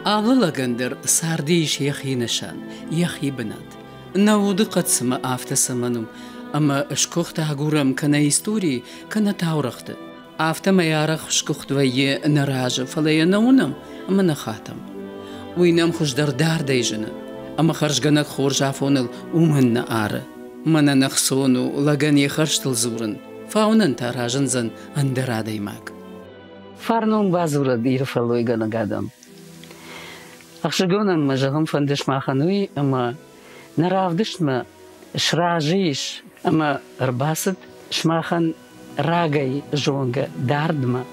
Ağılagındır sardiş yaxi nişan, yaxi binat. Navudi qatsımı aftasamanım, ama şkuxta haguram kana isturi, kana tavraqtı. Afta mayaraq şkuxt vayi narajı falaya naunam, ama nakhatam. Uynam xushdardar dayjını, ama kharjganak khorjafonil umhanna arı. Mana naxsonu lagan yaxarshtil zurun, faunan tarajın zan andaradaymak. Farnum bazura dirfaloy ganagadam. Ахшигонан мажагам фандеш махануи, ама наравдышма шражиш, ама рбасат шмахан рагай жонга дардма.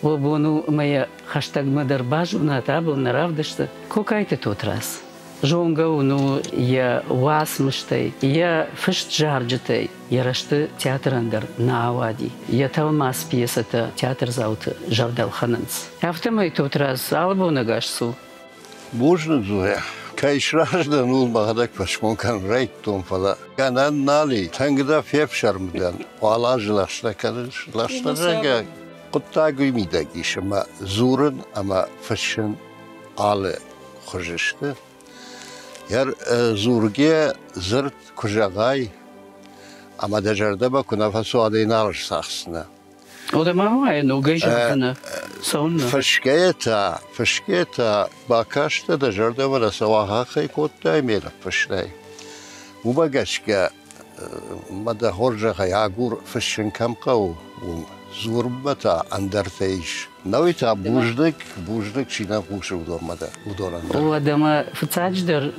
Вобону моя хаштагма дарбажу на табу наравдышта. Кокайте тот раз. Жонга уну я васмыштай, я фышт жарджатай, я рашты театрандер на авади. Я талмас пьесата театр зауты жардал хананц. Автомай тот раз албу нагашсу. Можно зоя. Кайшраждан улмагадак пашмонкан райттон фала. Канан нали тангда фепшармдан. Алажлашта калышлаштарага. Куттагы мидагиш, ама зурын, ама фашын алы хожышты. Яр зурге зырт кужагай, ама дажардаба кунафасу адайналыш сахсына. O da mamaya no gejana sonra. Фашкета бакашта да жардама да савахахай коттай мела фаштай. Убагашка мада хоржаха ягур фашин камқау зурбата андартайш. Навита буждык чина пушу удормада удоранда. O adama fıtsaçdır.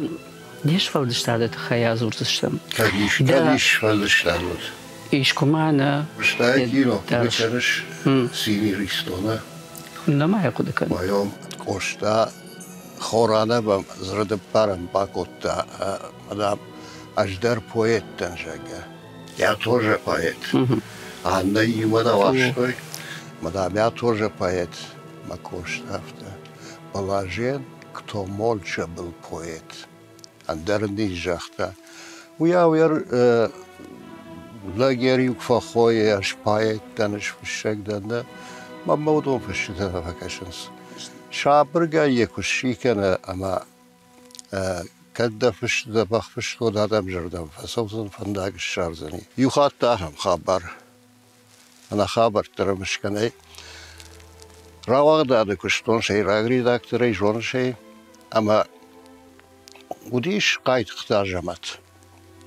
Diş faldışlarda haya zurtuştum. Kadiş faldışlarda. İşkumana. Šta kilo, večeraš sini ristona. Nama je kuda kad. Mojom košta horana bam zrade param pakota, madam aždar poet tanžaga. Ja тоже поэт. Anna ima da vaštoj. Madam, ja тоже поэт. Ma koštafta. Положен, кто молча был поэт. Андарни жахта. Уяр لاگری فخوای اشپایت دانش فشک دنده ما مودم فشیده فکشنس شابرگا یکوشی کنه اما کد فشیده بخ فشیده دادم جردم فسوزن فندق شارزنی یخات دارم خبر انا خبر ترمش کنه رواق داده کشتون شی راگری دکتری جون شی اما ودیش قاید اختیارمت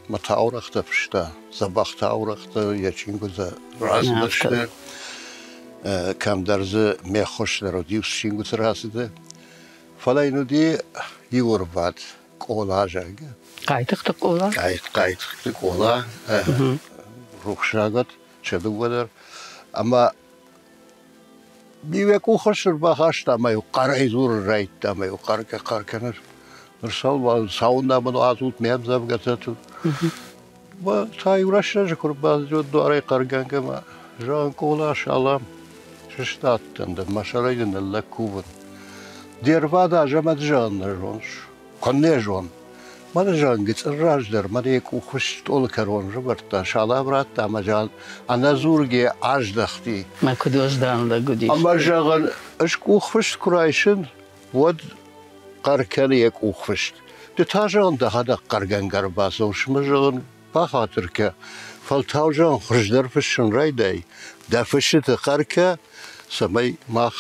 ما تاورخته فشته زباخ تاورخته یا چینگو ز رازداشته کم درزه میخوش در دیوس چینگو ترازده فلا اینو دی یور باد کولا جاگه Qaytıqtı kola. Qaytıqtı kola ruhşagat çadı kadar ama bir ve kuhoşur bakışta ama yukarı izur raytta ama yukarı karkanır Nursal sauna bunu azut mevzam gatatu. Ba tay uğraşacak bazı doğru karganga ma. Jan kola şalam. Şiştattın da maşaraydın Allah kubun. Dervada jamat janlar ronş. Konne jon. Mada jan git rajlar mada ek uxuş ol karon roberta şala brat ama jan anazurge ajdaxti. Ma kudojdan da gudi. Ama jan aşk uxuş kurayşın vod قرکنی یک اوخشت. دتاجان ده هدا قرگن گرباس و شمجان با خاطر که فلتاجان خرجدار فشن رایدای دفشت قرکه سمی ماخ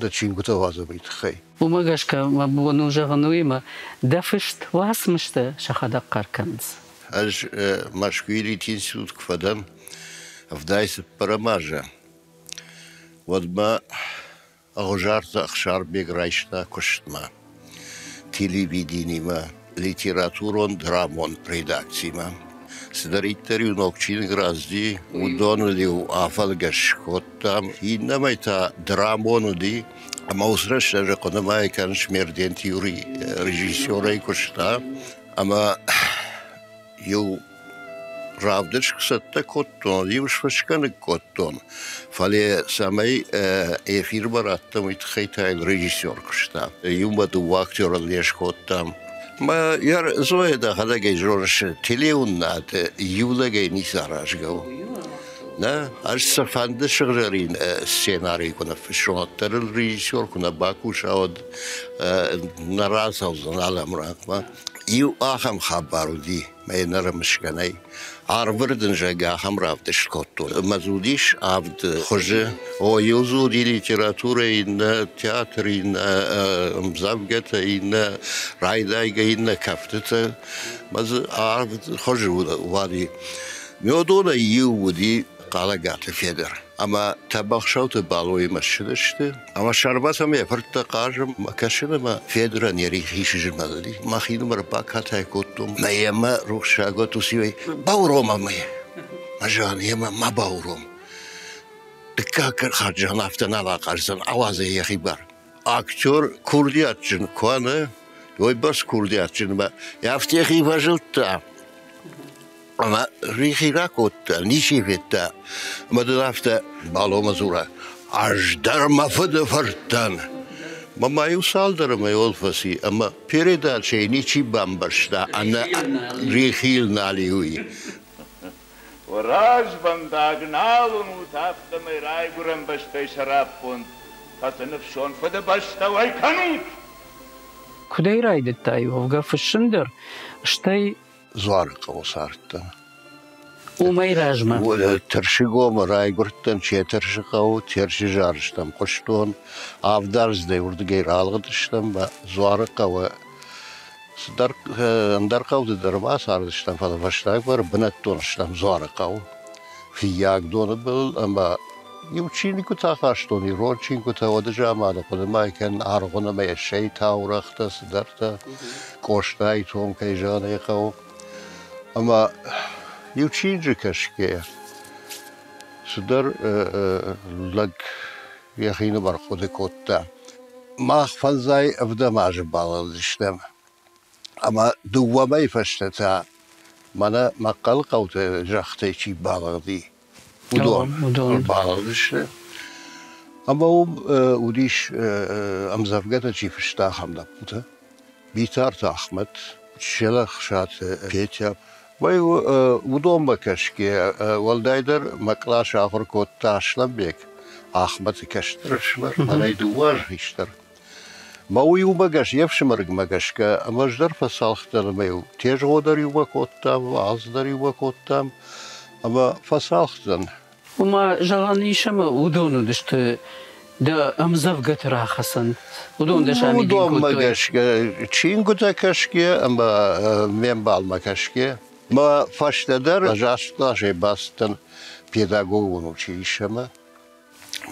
دچینگو توازه بیت خی. Umagaşka ma bu nujaganui ma dafışt vasmıştı şahada qarkans. Аж машквили тинсут кфадам вдайся парамажа. Вот ма агожарта ахшар беграйшта коштма. Телевиденима, литературон, драмон редакцима. Сдариттерю нокчин гразди, удонлиу афалгашкоттам, иннамайта драмону ди, ама усрашта жаконамай канш мердентиури режиссерай кошта, ама ю равдыш ксатта коттон, юш фашканы коттон. Фале самай эфир бараттам итхайтайл режиссер кошта. Юмбаду актер леш коттам. Ма яр зоеда хадагай жорш телеуннат юлагай нисаражгау. نه از فند شغلین سیناری کنه فشواتر رئیسور کنه باکوش آود نراز هستن علم راکم یو آخم خبرودی می نرمش کنی آربردن جگه هم رفتش کتول مزودیش عبد خوجه و یوزودی لیتراتور این تئاتر این مزبگت این رایدای این کفتت مز عبد خوجه وادی میادون یو بودی قالقات فیدر اما تبخشوت بالوی مشدشته اما شربت هم یفرت قاجم مکشنه ما فیدر نیری خیش جمالی ما خیلی مرباکات هیکوتم میام روشاگوتو سیوی باوروم ما جانی ما باوروم دکاکر خارجان افتن علا قرزن آوازه یخی بار اکتور کردیات جن کوانه وی بس کردیات جن ما یافتی خی فجلت اما ریخی راکوت نیشی فیتا اما دلافت بالو مزورا اجدر مفد فرتن ما یوسال درم یولفسی اما پیردال شی نیچی بامبرشتا انا ریخیل نالیوی و راج بنداگ نالون و تافت می رای برم بشته شراب پوند پس نفشون فد بشته وی کنود کدای رای دتای وگا فشندر شتای زوارق وصارت ومای راجما ترشگو مرای گرتن چه ترشقو ترش جارشتم قشتون آفدارز دی ورد غیر آلغدشتم با زوارق و در قود در باس آردشتم فلا فشتاق بر بنتونشتم زوارق فياك دون بل اما يمشيني كنت أخاشتوني روتشين كنت ودجا ما نقول ما كان أرغنا ما يشي تاورخت صدرت كوشتاي توم كي جاني قو اما يمشيني كشكي صدر لق يخين برخود كوتا ما خفنزاي أبدا ما جبال الاشتم اما دو ما يفشتتا مانا مقال قوت جختي شي بالغدي ودون بالغدش اما وديش امزافقتا شي فشتا خمدا بوتا بيتار احمد شلخ شات بيتيا باي ودون بكشكي والدايدر مقلاش اخر كوت تاشلم بيك احمد كشترشمر مانا يدوار هيشتر ما ويو بقاش يفشمرق مقاشكا اما جدر فصالختر ميو تيج غودر يوبا كوتام وعزدر يوبا كوتام اما فصالختن وما جغاني شما ودونو دشت دا امزفقت راخصن ودون دش عميدين ودون مقاشكا تشين قتا كاشكي اما مينبال مقاشكي ما فاشتدر جاشتاشي باستن педагогун училищема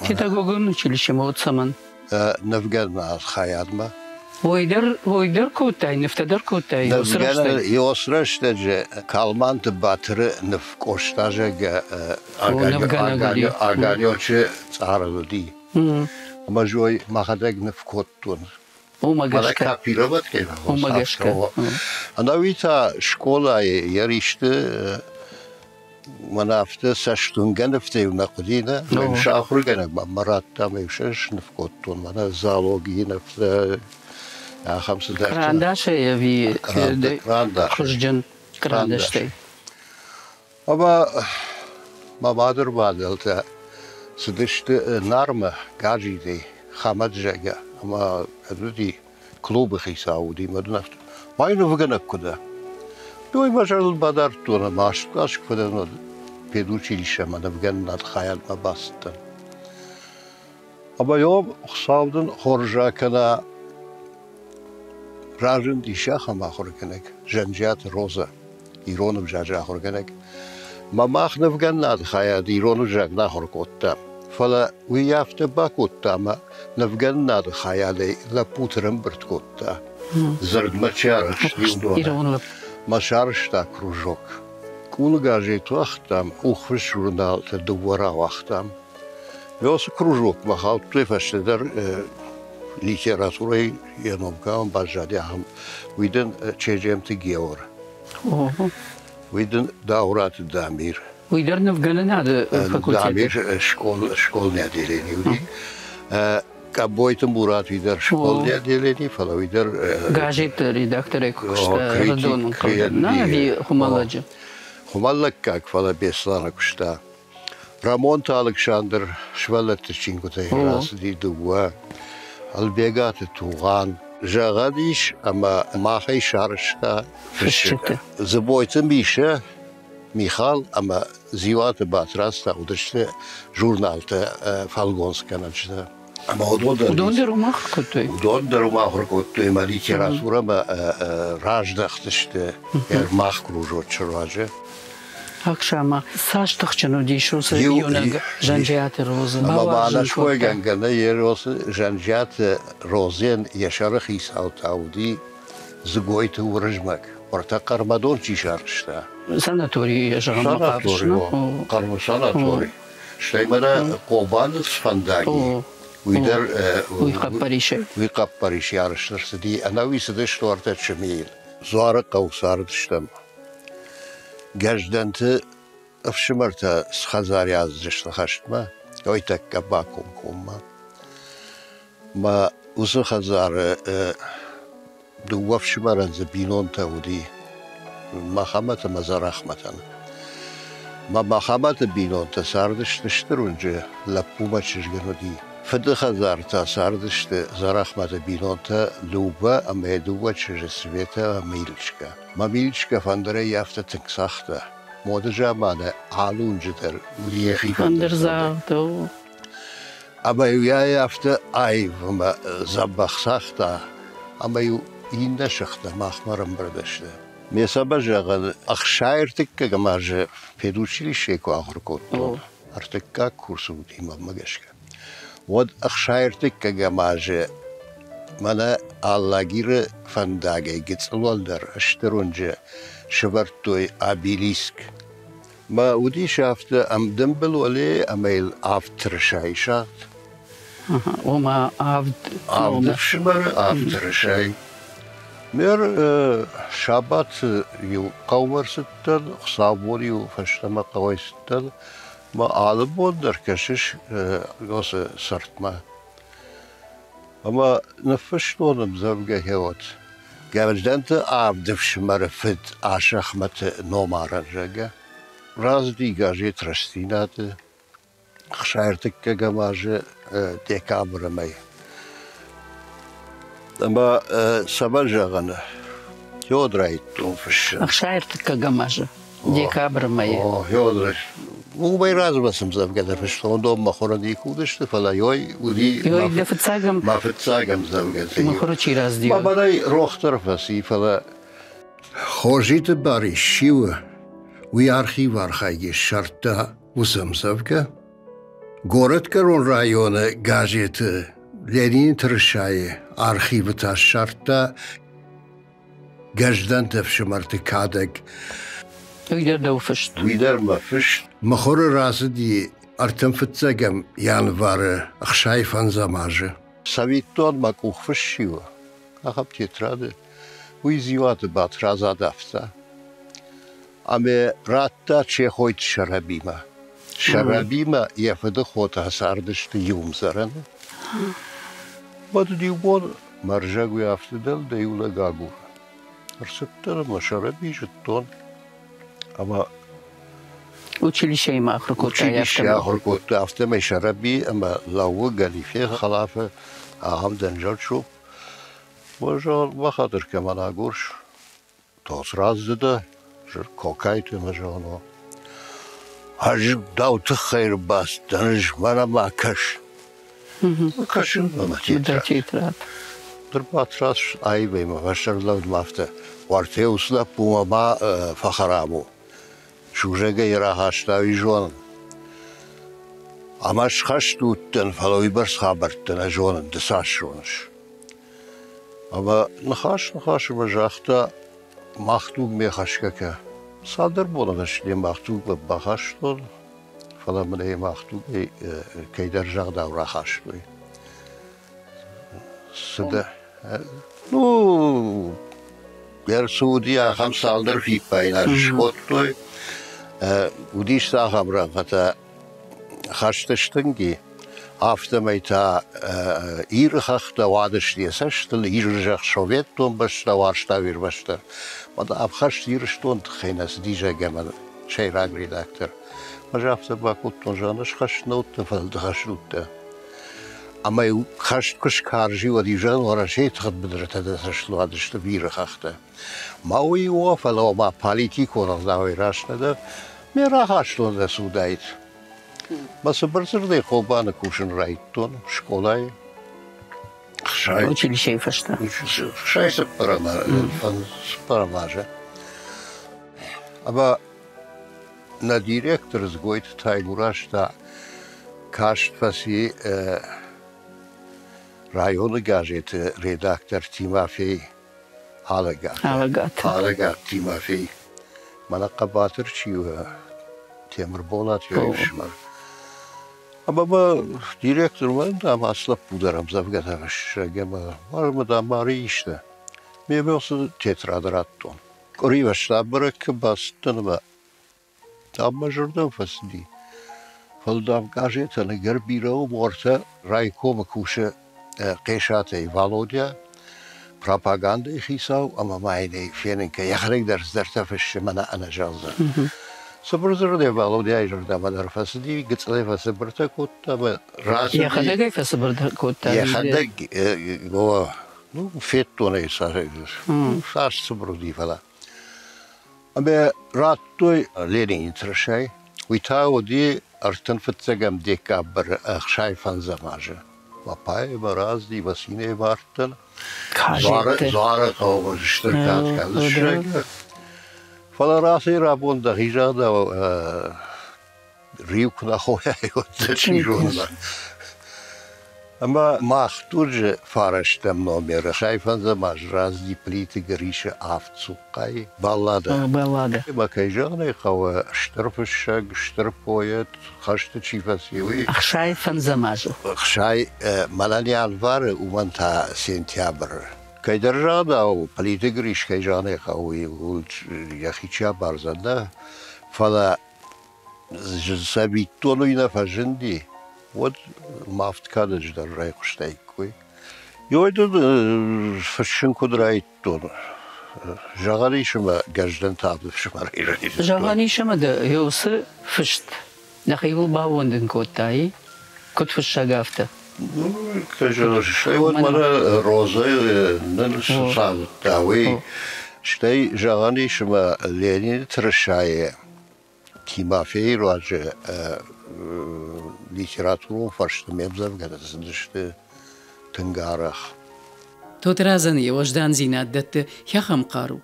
педагогун училищема от саман نفقدنا خيادما ويدر كوتاي نفتدر كوتاي نفقدنا يوسرشتج كالمان تباتر نفقوشتاج اغانيوچ صاردي اما جوي ما خدق نفقوتون ومغشكا كابيربت كده ومغشكا انا ويتا شكولا يريشت منافته سشتون نفته ونقدينا مش آخر جنب مرات تام يشش نفقدون منا زالوجي نفته خمسة دقائق كرانداش يبي خرجن كرانداشتي أما ما بادر بادلته سدشت نارمة قاجي دي خامد جاجا أما هذودي كلوب خيساودي ما دنفت ما ينفقنا كده دوی مجال بادرتونه ماشتاش کدن پیدوچیلیشه من بگن خیال ما باستن. اما یوم خساودن خورجا کنا راجن دیشه خم آخر کنک جنجات روزه ایرانم جاجا آخر کنک ما ماخ نفگن خیال ایرانم جاگ نآخر کتام فلا ویافت با کتام نفگن خیالی لپوترم برد کتا زرد مچارش ایران مشارشتا кружок. Кулгажи туахтам, ухвиш журнал те довора вахтам. Вёс кружок махал твефаштедер литературой яномкам бажадяхам. Виден чежем те геор. Виден даурат дамир. ويدر نفقنا هذا فاكولتي дамир школ неделени. كابويتم مرات ويدر شغل يديلني فلا ويدر قاعدت ريداكتورك كشتا ردون قلنا في خمالجة خمالك كاك فلا بيسلانا كشتا ремонт Александр Швалетченко раз دي دوا البيجات توغان جاغاديش أما ما خي شارشتا في الشتاء زبويت ميشة ميخال أما زيوات باتراستا ودشت جورنالتا فالغونس كانت أما ودون درو ما خركتوي ودون درو ما خركتوي ما ليتراتورة ما راج دختشت ما خروجو تشراجة akşama saç tıkçını dişosu yuna janjiyat rozu. Ama bana şoy gangana yer olsa janjiyat rozen yaşarı hisat avdi zgoyt uğraşmak. Orta karmadon çişarışta. Sanatori yaşarı maqabışna. Karma sanatori. Şeymana koban sfandagi. Uyder uyqappariş yarıştırsı di anavisi de ştorta çemil. Zuarı kavsardıştam. Gajdanti afşimarta skhazar yazdıştı haştma. Oytak kabakum kumma. Ma uzun khazarı du afşimaran zabinon tavdi. Mahamata mazarahmatan. Ma mahamata binon tasardıştıştır önce lapuma çizginu di. Fıdı khazar tasardıştı zarahmata binon ta luba ameduva çizesveta milçka. Ma milçka fandere yafta tıksahta. Modaja mana aluncudur. Liyehi fandırzahtı. Ama ya yafta ay ma zabakhsahta. Ama yu inda şıkhta mahmaram bردشته. Mesela jagan akhşayrtık kamaje peduşilişe ko akhurkotto. Artıkka kursu imam magaşka. Wad akhşayrtık kamaje mana allagire fandage gitslolder ashterunje şevartoy abilisk. Ma udi şafte am dembel wale amail afterşayşat. Oma Avdırşmar afterşay. Mer şabat yu kavvarsıttal, xabor yu faşlama kavaysıttal. Ma alıp oldur kaşış gosa sartma. Ama nefes donum zavga hevot. Gavzdante avdırşmar fit aşahmat nomaran jaga. Razdi gaje trastinatı. Xşayırtık gamajı dekabramay. Ama sabah jağını yodrayttum fışın. Akşayırtık gamajı dekabramay. Yodray. Bu bayraz basım zavgada fışın. Onda mahora dikuldıştı falan. Yoy leftsagam. Ma fıtsagam zavgada. Mahoroçi raz diyor. Ma baday rohtar fasi falan. Hojit bari şiv. Uy arxiv arxayge şartta usam zavga. Gorodkaron rayonu gazeti Lenin Tırşayı arxivi ta şartta gajdan tefşimartı kadak. Uyder de ufışt. Uyder ma fışt. Mahoro razı di artem fıtsagam yanvarı akşayfan zamajı. Savitton mak uxfışşiva. Ahab tetradı. Uy zivatı bat razadafta. Ame ratta çehoyt şarabima. Şarabima yafıdı xota hasardıştı yumzaranı. Badı diyor marjagu yaftıdal da yula gagur. Arsıktar ama şarabi jitton. Ama Училище има училище ахркота автоме шараби ama lavu galife xalafe ahamdan jalçu. Možda vahadır kemana gurş. Tos razdı kokaytı možda. Hacı davtı hayır bas danış bana makaş. Kaşın ama titrat. Dur patras ayıbıyım başarılı mafta. Vartaya uslap bu ama fakharamu. Şuraya yara haşta vijon. Ama şaştuttan falan bir haberten ajonun desaşronş. Ama nahaş bacakta maktub mehaşkaka. Sadır bulamış diye maktub bahaştol. Falan mı ne maktub kayder jagda rahaştol. Sıda. Nu yer Suudiya ham saldır fik paylar şkottoy. Udiş sahamra fata haştıştın ki автомайта ирхахта вадыште саштыл иржах советом башта варшта вирбашта. Мада абхаш ирштон хенас дижа геман шейраг редактор. Majafta bakut onjanas khashnot faldkhashnut. Ama eu khashkush karji wadijan wara shet khadbedrta da shlwadishte birakhte. Ma ui wafala ma politiko razdavirashne da mera khashlo da sudait. Ma sabrzerde khobana kushin raitton shkolai. Училище фашта. Scheiße Paramage. Aber na Direktor zgoit Taigurashta kasht fasi rayonu gazete redaktör Timofey Halagat. Halagat Timofey. Mana qabatır çiyo Temir Bolat yoyuşmar. Ama bu direktör var da aslap budaram zavgatamış. Var mı da bari işte. Mevzusu tetradraton. Rivaşla bırakıp bastın mı? Ama jurdan fasdi. Faldav gazetana gerbiro morta raykom kuşa qeşate Valodya propaganda hisav ama mayne feninke yahrek derslerta fışmana ana jalda. Sabrzerde Valodya jurda madar fasdi gitsle fasbrta kotta ba razı. Yaxada fasbrta kotta. Yaxada go no fetto ne sarı. Sas sabrudi falan. Ama rattoy Lenin trşay. Uitao di artan fıtsagam dekabr şayfan zamajı. Vapay barazdi vasine vartın. Zara kavuştur kalışır. Falan rası rabonda hijada riyukna hoya yotçijonda. Ama mahturce faraştem nomera şayfan zamaj razdi pliti grisha avtsukay ballada. Ballada. Bakayjane kava ştırpışak ştırpoyet haştı çifasiyi. Şayfan zamaj. Şay malanyal var umanta sentyabr. Kaydarjada o pliti grish kayjane kavi ul yahicha barzada fala sabittonuyna fajindi. Вот мафт кадыч да райкуштай кой. Йойду фашин кудрайттон. Жагаришма гаждан табы шмар ирани. Жагаришма да ёсы фышт. Нахил бавондын коттай. Кот фышагафта. Ну, кажу, штай вот мана роза нан савтави. Штай жагаришма Ленин тршае. Timofey roje literaturu farştı mebzav gadazınıştı tıngarах. Tot razan yewajdan zinaddat yaxam qaru.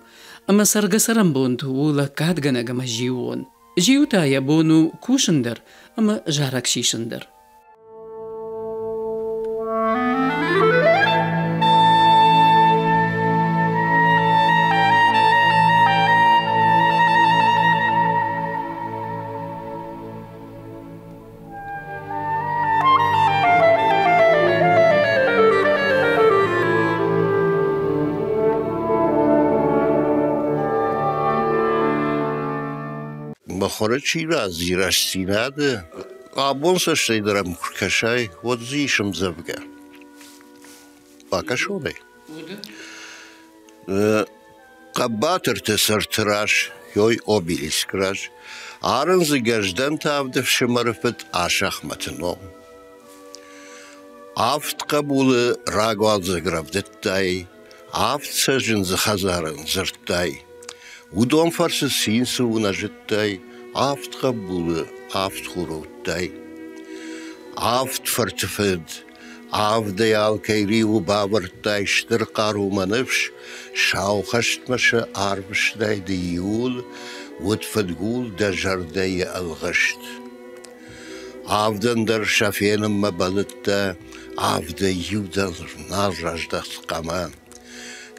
Ama sargasaram bontu ula kadgana gama jiwon. Jiwta ya bonu kushinder ama jarak shishinder. Бахорачи разираш синады. Абонса штайдырам куркашай, вот зишым завга. Бакашодай. Қабатыр тесартыраш, йой обелискраж. Арынзы гаждан тавдыв шымарыфыт ашахматыном. Афт қабулы рагвалзы гравдыттай, афт сажынзы хазарын зырттай. Удом фарсы синсы унажыттай, афт қабулы, афт хуруттай. Афт фартыфыд, авдай алкайриву бавырттай, штыр қаруманыфш, шауқаштмашы арвыштайды юл, утфыдгул да жардай алғышт. Авдандар шафенім мабалытта, авдай юдалыр нажаждақ қама.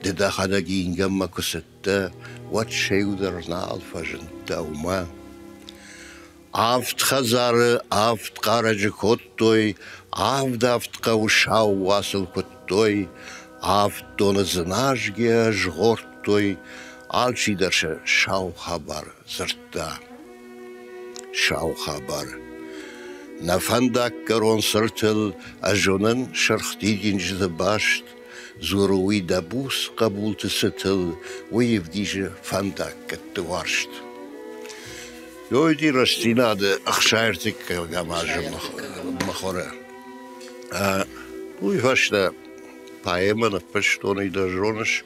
Деда хада гингам макусытта, вот шеудыр налфажынта ума. Авт хазары, авт қаражы коттой, авт қаушау васыл коттой, авт доны зынажге жғорттой, алчидаршы шау хабар зыртта. Шау хабар. Нафандак карон сыртыл, ажонын шырхтидин жды башт, Зуруи дабус кабулты сытыл, уев диже фандак катты варшт. يودي رستينا ده أخشارتك جماعة مخورة ويفشل بايما نفشتوني درجونش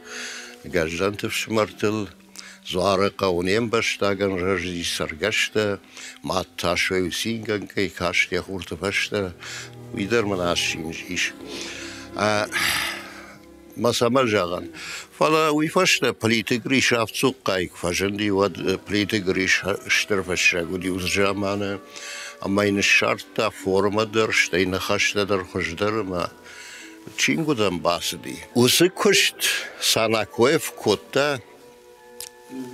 جاجدانت في شمرتل زارقة ونيم بشتاقن رجدي سرقشتا ما تاشوي وسينغن كي كاشت يخورت فشتا ويدر من عشين جيش ما سمجاغن فلا ويفشتا بليتك ريش أفتسوق قايك فجندي ود بليتك ريش اشترفشا ودي وزجامانا أما إن الشرطة فورما در شتين خشتا در خشدر ما تشينغو دم باسدي وسكشت ساناكويف كوتا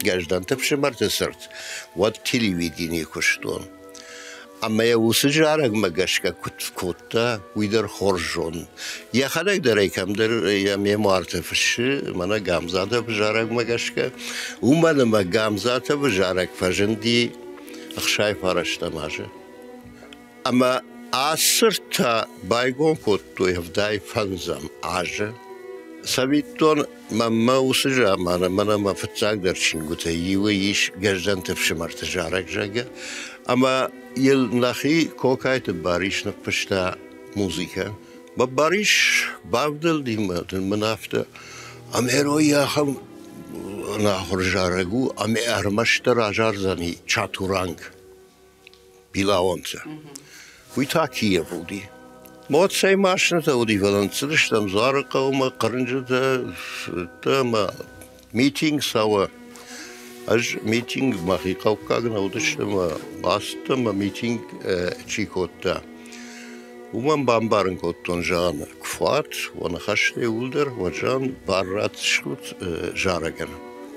جاجدان تفشي مرتسرت ود تلفزيوني كشتون أما يوسجارك مجاشكا كوتا ويدر خرجون يا خلاك دري كم در يا ميمارت فشي منا جامزاته بجارك مجاشكا وما لما جامزاته بجارك فجندي أخشاي فرشتا ماجه أما عصرتا بايغون كوتو يفداي فنزم عاجه سبيتون ما وسجا مانا ما فتاك درشين قلت يويش جاجدان تفشي مرتجارك جاجا أما يلنخي كوكايت باريش نفشتا موسيقى بباريش بافدل دي المنافته أميرو يا خم ناخر جارجو أمي أرمشتر أجارزاني چاتورانگ بيلاونته ويتاكيه بودي موت سي ماشنة ودي فلنسلش تم زارقة وما قرنجة تما ميتينغ سوا أج ميتينغ ما خي قوكاغنا ودش ما باست ما ميتينغ تشيكوتا وما بامبارن كوتون جان كفات وانا خشتي ولدر وجان بارات شوت جارجن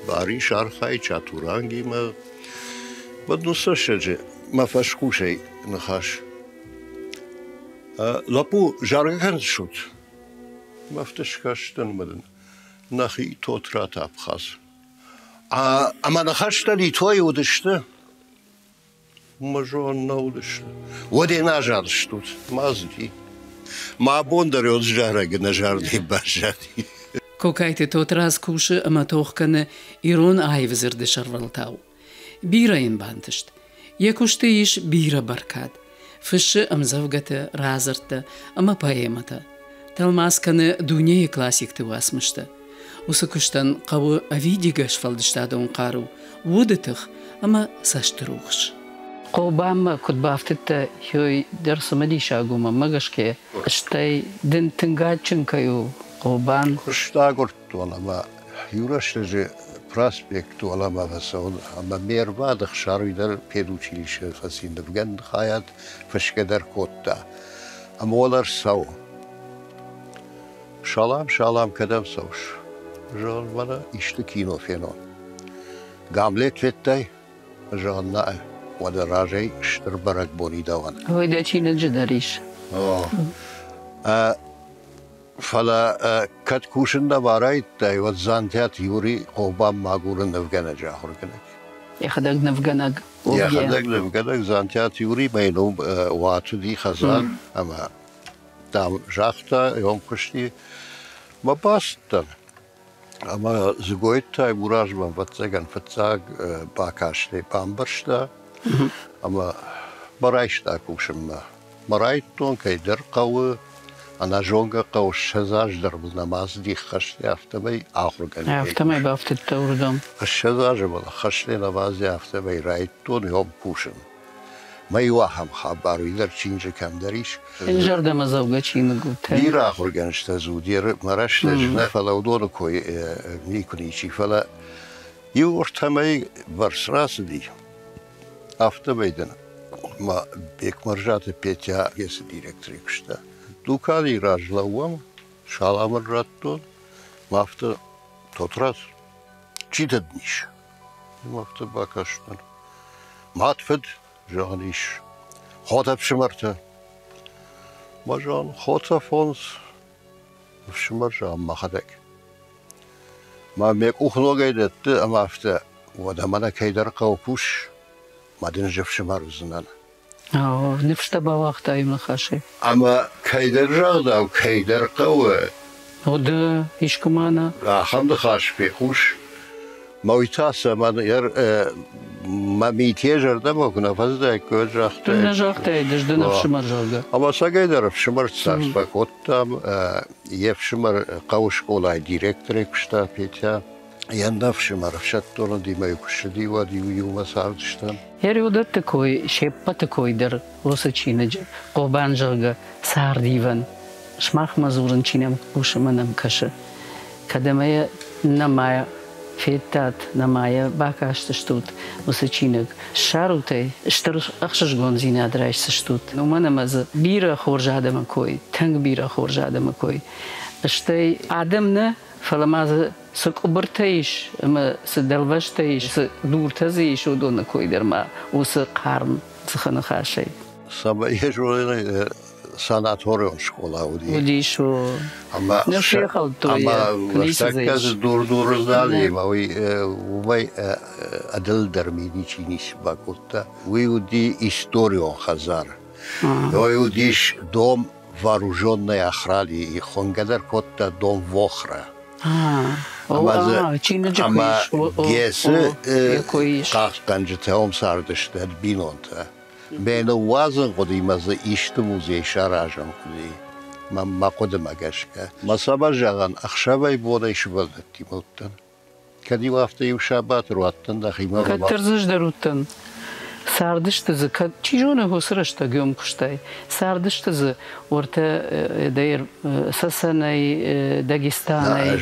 باري شارخاي چاتورانگي ما بدو سشجه ما فشكو شي نخاش لابو جارجن شوت ما فتشكاشتن مدن نخي توترات أبخاز أما نخشت لي توي ودشته ما جون نودشته ودي ناجارشتوت ما زدي ما بوندر يوزجارج نجاردي باشاتي كوكايتي توتراز كوش أما توخكن إيرون آيفزر دي شرولتاو بيرا ينبانتشت يكوشتيش بيرا بركات فش أم زوجته رازرته أما بايمته تلماس كان دنيا كلاسيك تواسمشته وسكشتن قو أفيديغش فالدشتادون قارو ودتخ أما ساشتروخش قوبام كنت بافتت هوي درس مديشا قوما مغشكي اشتاي دن تنغاتشن كيو قوبان خشتا قرت ولا ما يورش لجي براسبكت ولا ما فسون أما مير بعد خشاري در بيدوچيليش فسين دفغن خايات فشكدر كوتا أما ولر سو شالام كدم سوش جان مانا إشت كينو فينون قاملت فتاي جان نائه وده راجي اشتر برك بوني دوان هو دا چين الجدريش فلا كت كوشن دا بارايت دا وزانتيات يوري قوبام ماغورن نفغانا جاهر كنك يخدق نفغانك يخدق نفغانك زانتيات يوري بينهم واتو دي خزان أما دام جاختا يوم كشتي ما باستن أما زغويتا براج ما فتزغن فتزاغ باكاشتي بامبرشتا أما برايشتا كوشم برايتون كي در قوة أنا جونغا قوة الشزاج درب النماز دي خشتي أفتمي آخر قلبي أفتمي بافت التوردم الشزاج بلا خشتي نمازي أفتمي رايتون يوم كوشم ما يواهم خبر يدر چینج کم دریش. اینجور دم زوجة چین گفته. دیر آخر گنجت زودیر مرش نجنه فلا ودون کوی نیکنی چی فلا یورت همه برس راس دی. افته بیدن ما بیک مرجات پیتیا گس دیرکتری کشته. دوکانی راجلاوام شالام راتون ما افته توتراس چی دادنیش. ما افته باکاشتن. ما تفد جانیش خاطر شمرته ما جان خاطر فونس شمر جان ما خدک ما میک اخلاقی دت اما افته و دامنا کیدر قوپوش ما دنجف شمر زنان نفشت با وقت ایم نخاشه اما کیدر جادا و کیدر قوه وده هیچ کمانه هم دخاش في خوش مويتاسا من ما ميتيجر دمو كنا فزدا كوج رخت نجاختي دجدنا في شمر جالجا اما ساقيدر في شمر تسارسبا كوتام يفشمر قوش قولاي ديريكتري كشتا بيتيا يندا في شمر شتون دي ما يكشدي ودي يوم ساردشتن Jer udar takoj, šepa takoj dar osečinadž, qoban žalga, sardivan, šmah mazuran činem kušamanam kaša. Kada maja namaya fetat, namaya bakašta štut, osečinag, šarutej, štar akšašgon zina drajš štut. No manama za bira horjadama koj, tang bira horjadama koj. Štaj adamna, falamaza سقبرتيش أما سدلفشتيش سدورتزيش ودون كويدر ما وسقارم سخنا خاشي. سما يجرون ساناتوريون شكولا ودي شو. أما نفسي خلطوا أما وستكز دور زالي ما وي أدل درميني تشينيش باكوتا ويودي إستوريون خزار. ويوديش دوم вооруженной охраны и хонгадер котта дом вохра. Ama gesi kalkancı sardıştı binonta. Ben o vazın kodimazı işti muziye şarajan kudi. Ma kodima geçke. Masaba jagan akşabay boda iş buldu timottan. Kadi hafta yuşabat ruattan da hima. Katırzış daruttan. Sardıştızı çijone hosraşta göm kuştay. Sardıştızı orta dair sasanay Dagestanay.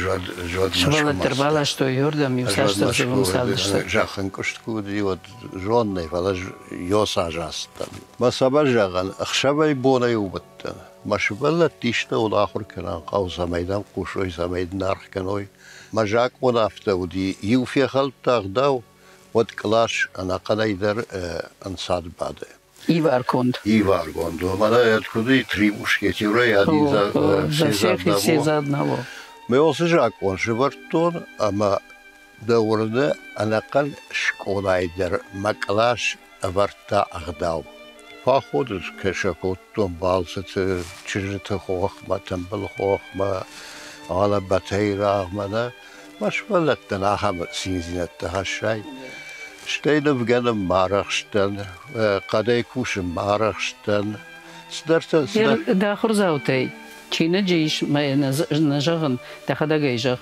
Şvala tervala što yordam yusashta zıvım sardışta. Жақын куштку диот жонный фалаж йосажастан. Масаба жаган ахшабай бона юбаттан. Машбалла тишта ул ахур канан қауса майдан кушой самайдан архканой. Мажак монафта уди юфи халтагдау. Od klaš na kanajder ansad bade. Ivar kond. Ivar kond. Mana etkudi tri mušketi urejadi za sve zadnavo. Me osjećak on živarton, ama da urne anakal školajder maklaš varta agdav. Pa hodus keşakoton balsat çirte hoğma, tembel hoğma, ala bateyra ahmada. Maşvallattan aham sinzinette haşay. Steden beginnen Marachsten, Kadekuschen Marachsten. Da khurzautay. China jish ma najagan da khada gejag.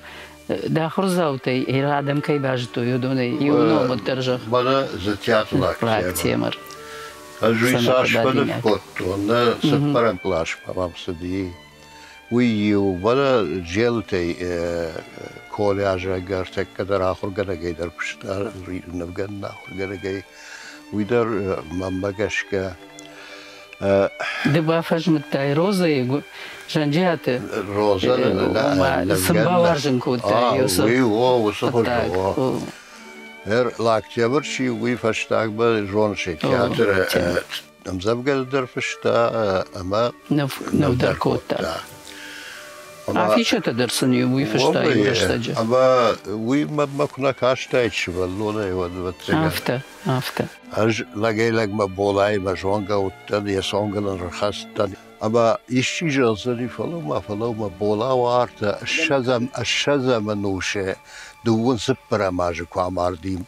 Da khurzautay iradam kay bajto yudone yuno mutarjag. Bana zetiatulak. Praktiemar. Ajuisash bana kotto, na separan plash pamam sedi. ويو ولا جلتي كولياجا قرتك كدر آخر قنا جاي در بشتار نبغنا آخر قنا جاي ويدر ممكشكا دبا فجم التاي روزا يقول جنجات روزا لا سباورجن كوتا يوسف ويو وصفر هر لاكتيبر شي وي فشتاق بجون شي تياتر نمزبقل در فشتا أما نودر كوتا Афиша тадерсани уи фаштай фаштаджа. Ама уи ма куна каштайч валлона вот Афта. Аж лагай ма болай ма жонга уттан я сонган рахастан. Ама ищи жазали фалома бола варта шазам нуше дуун сыппара мажы куамардим.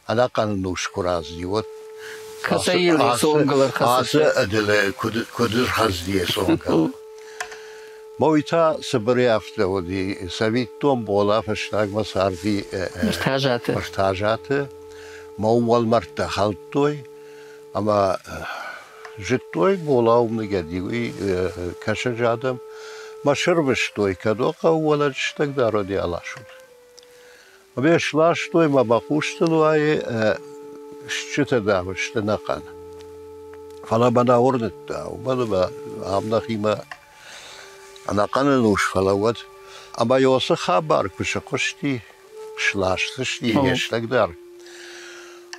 Ана кан нуш куразди вот. Касаили сонгалар хасаша. Асы адиле кудыр хаздие сонгал. مويتا سبريافته ودي سبيتهم بولا فشتاق مساردي مرتاجاته مول مرتاحلتوي اما جتوي بولا ومنجدي كشجادم ما شربشتوي كدوقا ولا جشتك دارو دي علاشون وبيش لاشتوي ما بقوشتلوي شتا داوشت نقان فلا بنا وردتا وبدا عمنا خيما أنا قانونوش فلوت أما يوصل خبر كش قشتي شلاشتشتي يشتك دار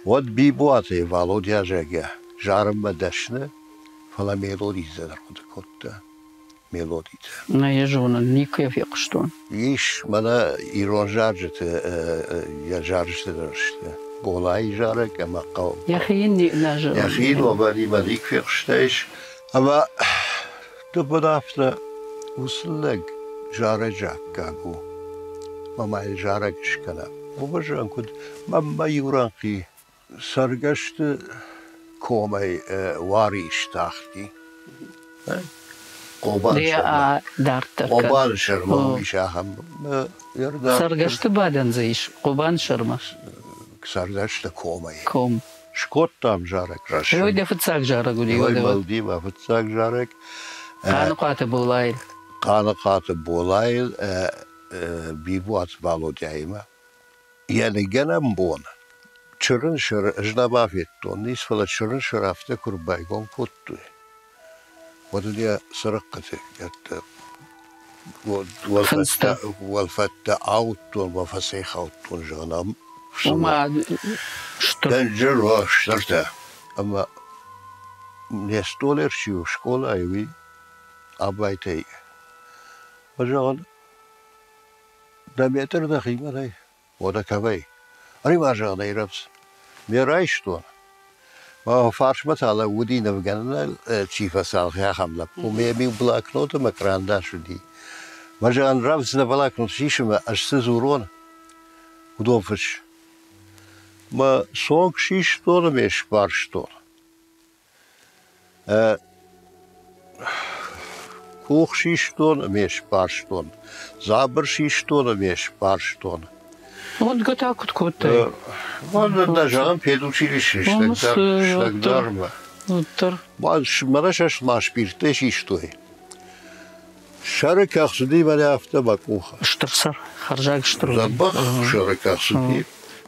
ود بيبواتي والوديا جاجا جارم مدشنا فلا ميلودي زدر قد كنت ميلودي نا يجونا نيكو في قشتون يش منا إيران جارجت يا جارجت درشت بولاي جارك أما قوم يا خيني ناجر يا خين وبالي مليك في قشتيش أما تبنافنا وصلك جارجاك كاغو ما معي جارك شكلا وبجان كنت ما يورانقي سرقشت كومي واريش تاختي قوبان دارتر قوبان شرما ويشاهم يردا سرقشت بعدين زيش قوبان شرما سرقشت كومي كوم شكوت تام جارك رش هو ده فتساق جارك ودي هو مالدي ما فتساق جارك قانقات بولايل قانقات بولايل بيبوات بالو دايما يعني جنم بون شرن شر أجنبا فيتون نيس فلا شرن شر أفتكر بايقون كوتوي ودنيا سرقتي جت والفت أوتون وفسيخ أوتون جنم وما تنجر واشترته أما نستولر شيو شكولا أيوي أبايتي وجعل دميتر دخيمة لي وده كبي أنا ما جانا يربس ميرايشتون ما هو فارش مثلا ودي نفجنا تشيفا سالخيا خملة وميمي بلاك نوت مكران داشودي ما جان ربس نبلاك نوت شيش ما أشتزورون ودوفش ما سونك شيشتون مش بارشتون كوخ شيشتون مش بارشتون زابر شيشتون مش بارشتون вот готак вот вот даже педучилище штак дарма باش مرشش ماش بيرتي شيشتوي شركة خصدي ما أفتا مكوخة شترسر خرجاك شتر زبخ شركة خصدي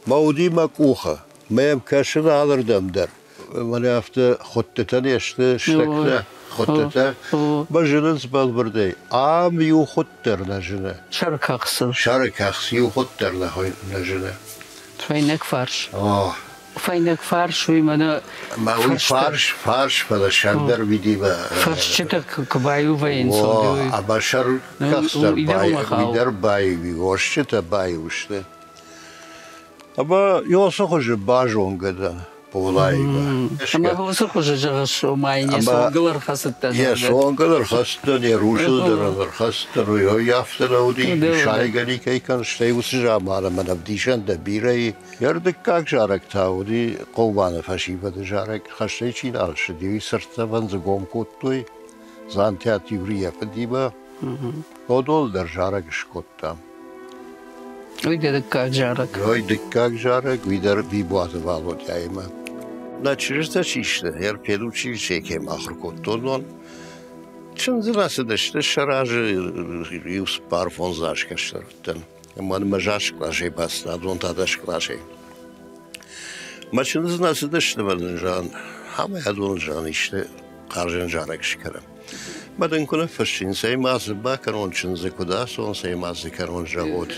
مودي مكوخة ما يمكنش على دمدر ما أفتا خطتني اشتكنا خطته بجنس بالبردي عام يو خطر نجنا شركة خصر شركة خص يو خطر نجنا فينك فرش فينك فرش ويمنا ما هو فرش فلا شندر بدي ما فرش شتك كبايو وين صدقوا أما شر كسر باي ويدر باي ويوش شتا باي وشته أما يوصخش باجون قدر بولايبا أما هو سخوش جغش ومايني سوغلر خاصتن يا سوغلر خاصتن يا روشل در خاصتن ويا يافتن ودي شايغني كي كان شتي وسجا مالا من ابديشن دبيري يردك كاك جارك تاودي قوبان فشيبه جارك خشتي چين alش دي سرت بنز گوم کوتوي زانتيات يوريا فديبا ودول در جارك شكوتام ويدك كاك جارك ويدك كاك جارك ويدر بيبوات بالو دايما Начерста чиште, яр педучи чеке махр коттон. Чын зрасы деште шаражы юс парфон зашкаштыртын. Ман мажаш клашей баста, дон тадаш клашей. Мачын зрасы деште бадын жан, хама ядон жан işte karjın jarak şikarım. Badın kona fışın seymazı bakar on çın zekuda son seymazı karon javot.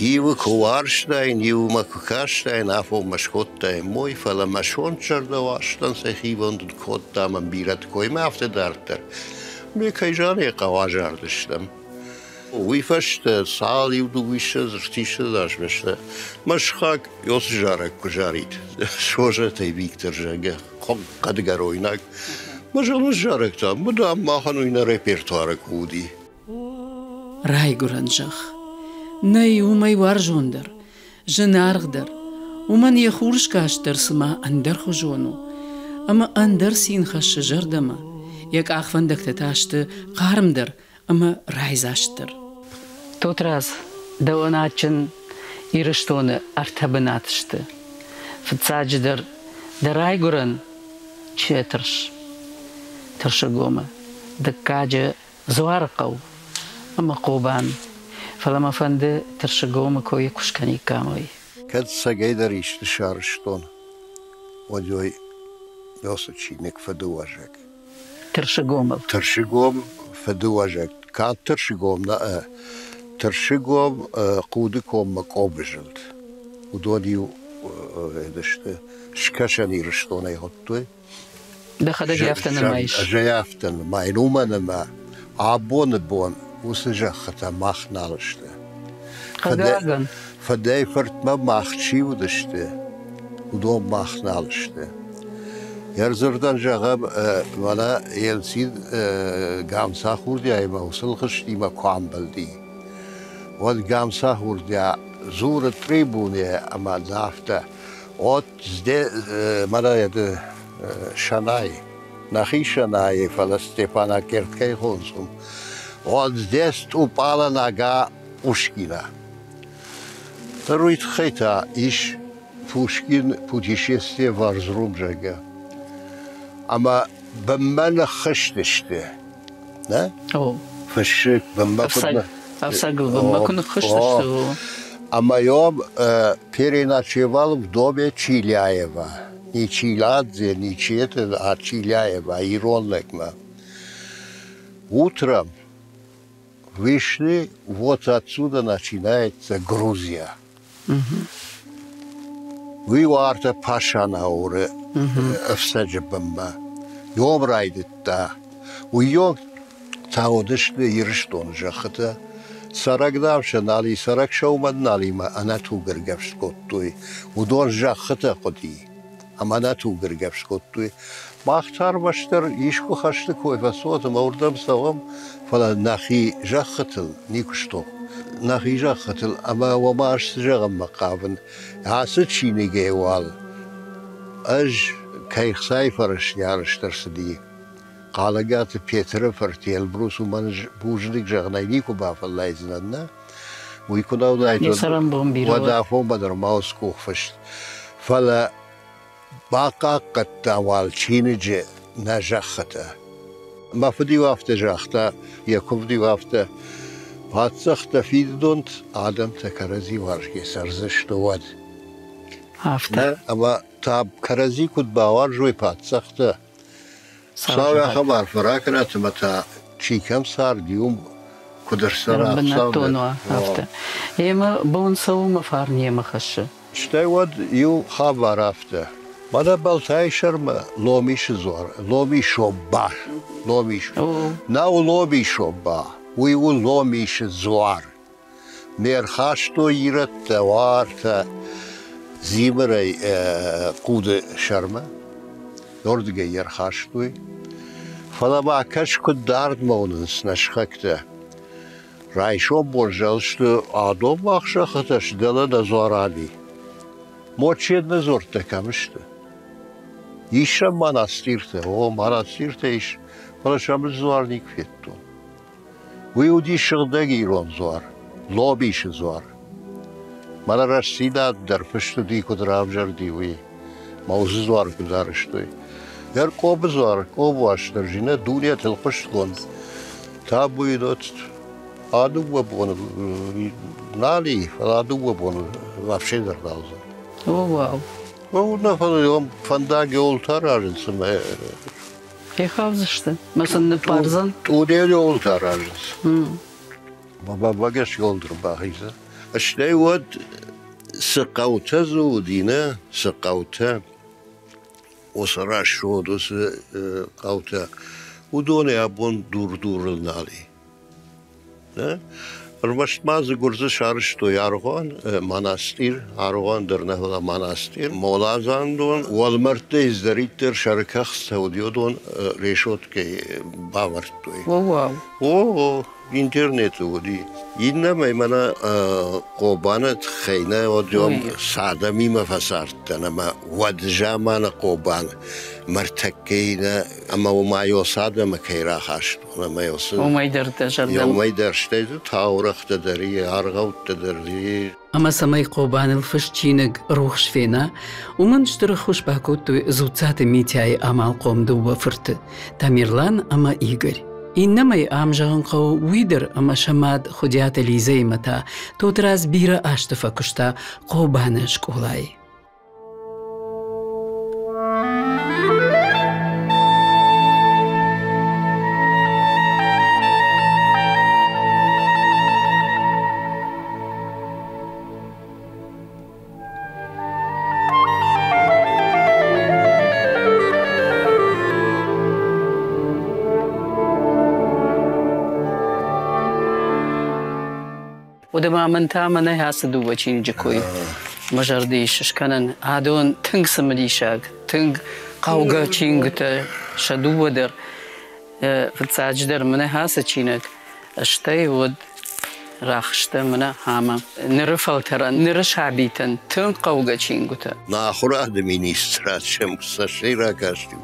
Ivu kuvarştayn, ivu makukaştayn, afo maşkottayn, moy fala maşon çardavaştan sehivondun kottaman birat koyma hafta dartır. Bir kayjanı kavajardıştım. Uyfaştı, sağ yuvdu uyşa zırtıştı daşmıştı. Maşkak yos jarak kujarit. Şoja tey Viktor jage, kadıgar oynak. Maşallah jaraktan, bu da mahan oyna repertuara kudi. رايغورنجخ ناي وماي وارجوندر جنارغدر ومن يخورش كاشتر سما اندر خجونو اما اندر سين خش جردما يك اخفندك تتاشت قارمدر اما رايزاشتر توتراز دواناتشن يرشتون ارتبناتشت فتساجدر درايغورن تشيترش ترشقوما دكاجة زوارقو أما قوبان فلما فند ترشقوما كوي كشكني كاموي كد سجيدر يشتشار شتون ودوي يوسوتشينك فدواجك ترشقوم فدواجك كان ترشقوم لا ترشقوم قودكم مقابجلت ودونيو دشت شكشني رشتون يحطوي دخل جافتن المايش جافتن ماي نومن ما عبون بون وسجخته ماخنالشته قداغن فداي فرت ما ماخشي ودشته ودوم ماخنالشته يرزردن جغب ولا يلسيد قام ساخور دي ما وصل خشتي ما قام بلدي ود قام ساخور دي زور تريبوني أما زافته أوت زده مرا يد شناي نخي شناي فلسطيفانا كيرتكي خونسون أوت زدست وبالا ناقا أشكينا ترويت خيتا إيش Пушкин путешествие в Арзрумжага. Ама баммана хыштышты. Да? О. Фашик бамма кудна. Авсагл бамма кудна хыштышты. Ама ём переночевал в доме Чиляева. Не Чиладзе, не Четен, а Чиляева, Иронлекма. Утром вышли, вот отсюда начинается Грузия. ويوارتا باشانا اور افساج بمبا يوم رايدتا ويوم تعودش يرشتون جاختا سرقدامش نالي سرق شو من نالي ما انا توغر قبش قطوي ودون جاختا قدي اما انا توغر قبش قطوي ما اختار باشتر يشكو خشتكوي فصوت موردم سوام فلا ناخي جاختل نيكشتو ناخي جاختل اما وما اشتجغم مقابن هاسد شيني جيوال اج كيخ سايفرش يارش ترسدي قالقات بيتر فرتي البروس ومن بوجنك جغناينيكو باف الله يزننا ويكون دايتو يسرم بومبيرو ودافو بدر ماوسكو فشت فلا باقا قد تاوال شينجي نجاخته ما فدي وافته جاخته يكوف دي وافته هاتسخت فيدونت آدم تكرزي وارجي سرزشت ود هفته اما تاب كرزي كد باور جوي هاتسخت ساوي خبر فراكنت متى شي كم صار ديوم كدر سرا بنتونوا هفته اما بون سو مفارنيه مخشه شتي ود يو خبر هفته ماذا بلتاي شرم لوميش زور لومي شوبا لوميش ناو لومي شوبا ويو لوميش زوار ميرخاشتو يرت توارت زيمري قود شرمه يوردقى يرخاشتوي فلا ما كش كد دارد مونس نشخكته رايشو برجلشتو آدم مخشختش دل نزوراني موچيد نزورته كمشته يشم مناستيرته هو مناستيرته إيش فلا شامل زوارنيك فيتو ويودي شغدگي رون زوار لوبيش زوار مانا رسيدا درفشتو دي كدراب جردي وي موز زوار كدارشتوي ير قوب زوار قوب واشتر جينا دولية تلقشت كون تابو يدوت آدو وبون نالي فلا آدو وبون وافشي در دالزا واو ونا فلا يوم فنداقي اولتار عرنسم يخافزشتı مثلا نبارزن وديري اولتار عرنسم بابا باقش يولدر باقيزا اشتاي ود سقاوتا زودينا سقاوتا وصراش شودو سقاوتا ودوني ابون دور النالي Рваш мазы гурзы шарышто яргон манастир аргон дернахла манастир молазандон уалмарте издариттер шарках саудиодон решотке бавартой واو о интернет уди иннама мана قوبانت خينا وديوم سعدا ميما فسارتنا ما ودجامانا قوبان مرتكينا اما وما يوصاد ما كيرا خاشت وما يوصل وما يدرت جردم يوم ما يدرش تيجي تاورخ تدري ارغوت تدري اما سماي قوبان الفشتينك روخش فينا ومن اشترخوش باكوتو زوتات ميتاي امال قوم دو فرت تاميرلان اما ايغر إنما يأمجهن قو ويدر أما شماد خديات ليزي متى توتراز بيرا أشتفا كشتا قوبانش كولاي ودما من تامنا هاسدو وچين جكوي مجرديش شكنن هادون تنگ سمديشاك تنگ قوغا چينگتا شدو ودر فتساجدر من هاسا چينك اشتاي ود راخشته منه همه نره فلترن نره شعبیتن تن قوگه چین گوته ناخور administrația să-și ragaști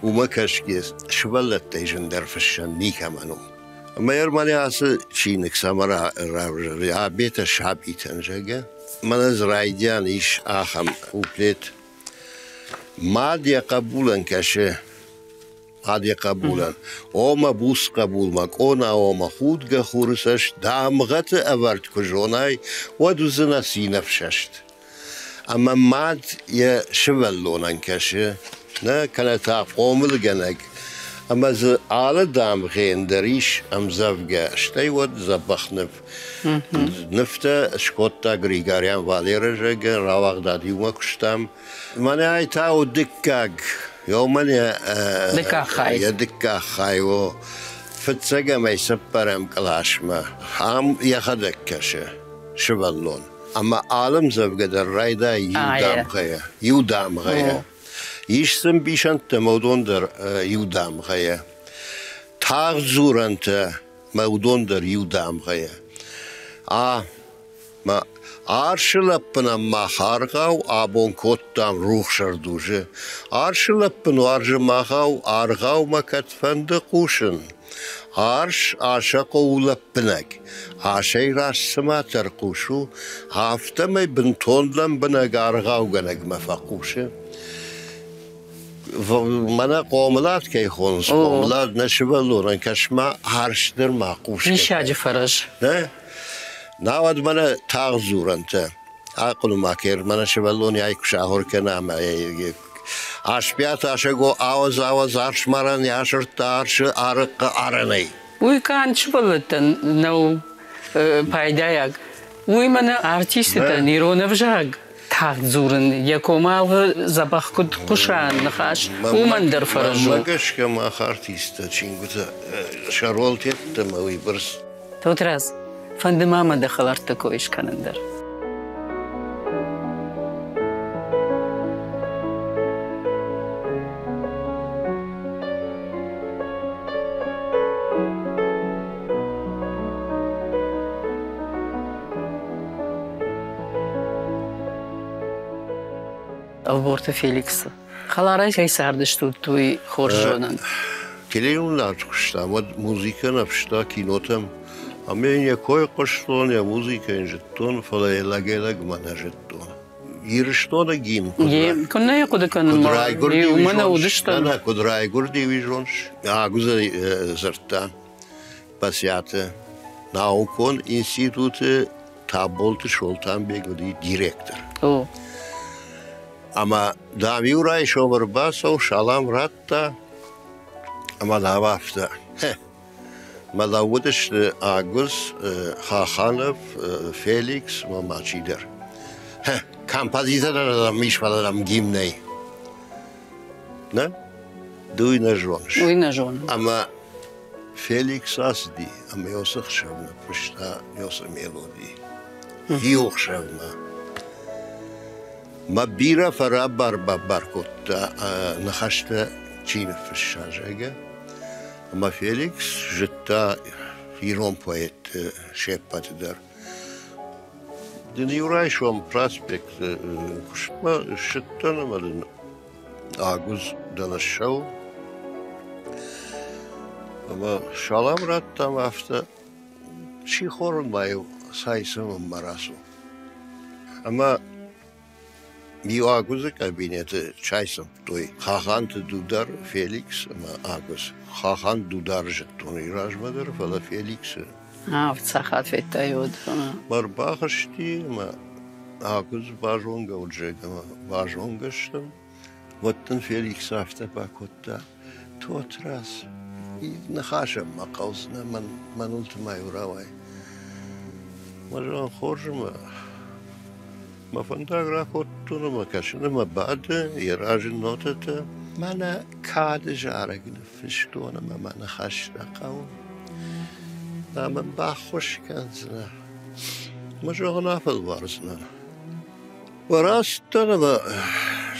uma kaşki şvalat tejin derfişen nikamanu. Ama Ermeni ası çiğnik samara rabeta şabiten jege. Manaz raydiyan iş aham uplet. Madya kabulan kaşı. Madya kabulan. Oma bus kabulmak. Ona oma hudga hursaş. Damgatı avart kujonay. Vaduzuna sinafşaşt. Ama mad ya şevallonan kaşı. Ne kanata qomul genek. Ama z ağlı dam genderiş am zavga. Ştay vad zabakhnıf. Nefte şkotta Grigorian Valerijaga ravagda diyuma kuştam. Mane ayta o dikkag. يومن يا دكا خايو فتسقى ما يسبرم كلاشما هم ياخدك كشه شبلون اما عالم زبقة الرايدا يودام غيا يشسم بيشان تمودون در يودام غيا تاغ زورنت مودون در يودام غيا ما Arşılapına mahargav abon kottam ruhşarduje. Arşılapın arjı mahav argav makatfende kuşun. Arş aşağı ulapınak. Aşay rasmater kuşu. Hafta mı bin tonlan bina argav ganak mafakuşu. Mana qomlat kay khons qomlat nashvalon kashma harshdir maqush. Nishaj faraj. Ne? ناود من تغزورنت عقل ماکر من شبلونی ای کشاهر کنم آشپیات آشگو آواز آرش مرن یاشرت آرش آرق آرنی. وی کان شبلتن نو پایدایگ وی من آرتیستن نیرونه وجاگ تغزورن یکومال زباخ کد قشان نخاش و من در فرجو. مگش که ما آرتیست چینگوت شرولتیت تموی برس. تو تراز. فندماما دخلارتكو إيش كانندر البورتا فيليكس خلاراي شي ساردشتو توي خورجونن كليون لا تخشتا موزيكا نفشتا كينوتم أما يكوي قشطون يا موسيقى جتون فلا يلاقي ما نجتون يرشتون جيم كنا يقود كان ما ودشت أنا كدراي قردي ويجونش عجوز زرتا بسياته ناوكون إنستيتوت تابولت شولتان بيجودي ديريكتور أما داميوراي شومر باسو شالام راتا أما دافتا ملاودش آگوز خاخانف فیلیکس و ماچیدر کامپازیتر میش پدرم گیم نی نه دوی نجوانش دوی نجوان اما فیلیکس آسدی اما یوسخ شونا پشتا یوس میلودی هیوخ شونا ما بیرا فرا بار کتا نخشت چین فشاجه Ama Felix jetta hirom poet şepat der. Dini şom prospekt kuşma şettanamadım. Aguz danışav. Ama şalam rattam hafta çi horun bayu saysam marasu. Ama mi Aguz'u kabineti çaysam toy. Khahant dudar Felix ama Aguz. خواهان دودار جتونی راج مدر فلا فیلیکس. بتصخات في التايود. بار باخشتی ما آگوز باجونگا وجهه ما باجونگشتم. وقتن فیلیکس افته باکوتا تو تراس. نخاشم ما قوسنا من قلت ما يراوي. مرجان خورج ما فندق را خودتون ما کشنه ما بعد یراج نوتته. من کاد جارگ نفشتونه من خش رقم من باخوش کنزنه مجا نافل وارزنه وراستنا ما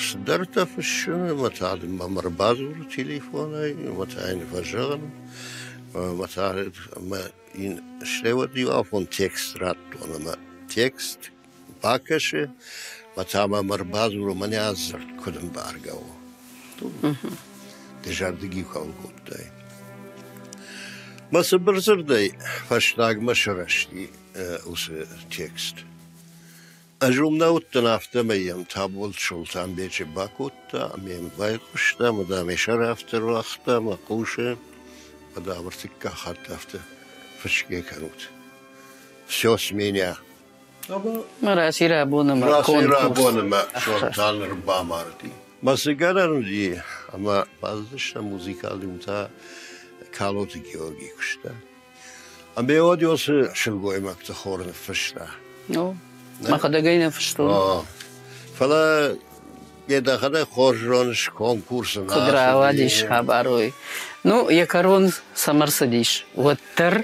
صدرت فشونه ما تعلم ما مربازور تليفوني ما تعين فجغن مثلا ما این شلوت دیوافون تکست رات ما تکست باکشه مثلا مر بازو رو منی از کدوم بارگاو دژاردگی کال گفتای مثلا برزردی فشتاگ مشرشتی اوس تکست اجرم نوت نافته میم تابول شلتان بیچ باکوتا میم وایقشتا مدام شرافت روختا مقوشه مدام ارتكا خط افته فشكي كانوت все с меня راسي رابونا ما راسي رابونا ما شلتان ربا مارتي ما سيجارة دي اما بعضش موسيقى متا كالوت جيورجي كشتا ام بيوديوس شلقوي مكت خورن فشتا ما خدقينا فشتو فلا يدخل خورجونش كونكورس قدرة واديش خبروي نو يكرون سمرسديش وتر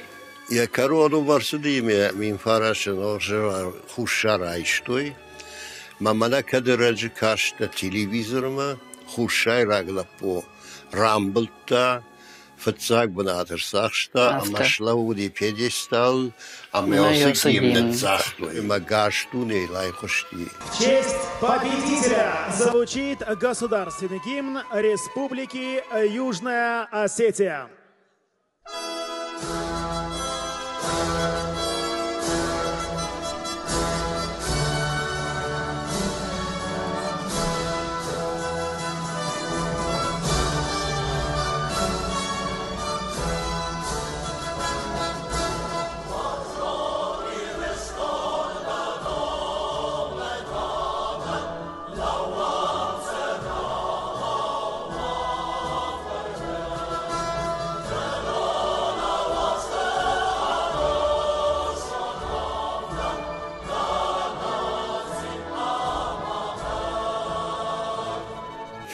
يكرون مرسدي من فراش نوجر خوشار عيشتوي ما منا كدرج كاشت تلفزيون ما خوشاي راغلا بو رامبلتا فتساق بناتر ساخشتا اما شلو دي пьедестал اما يوسكيم نتزاختو اما гаштуне лайхошти. В честь победителя звучит государственный гимн Республики Южная Осетия.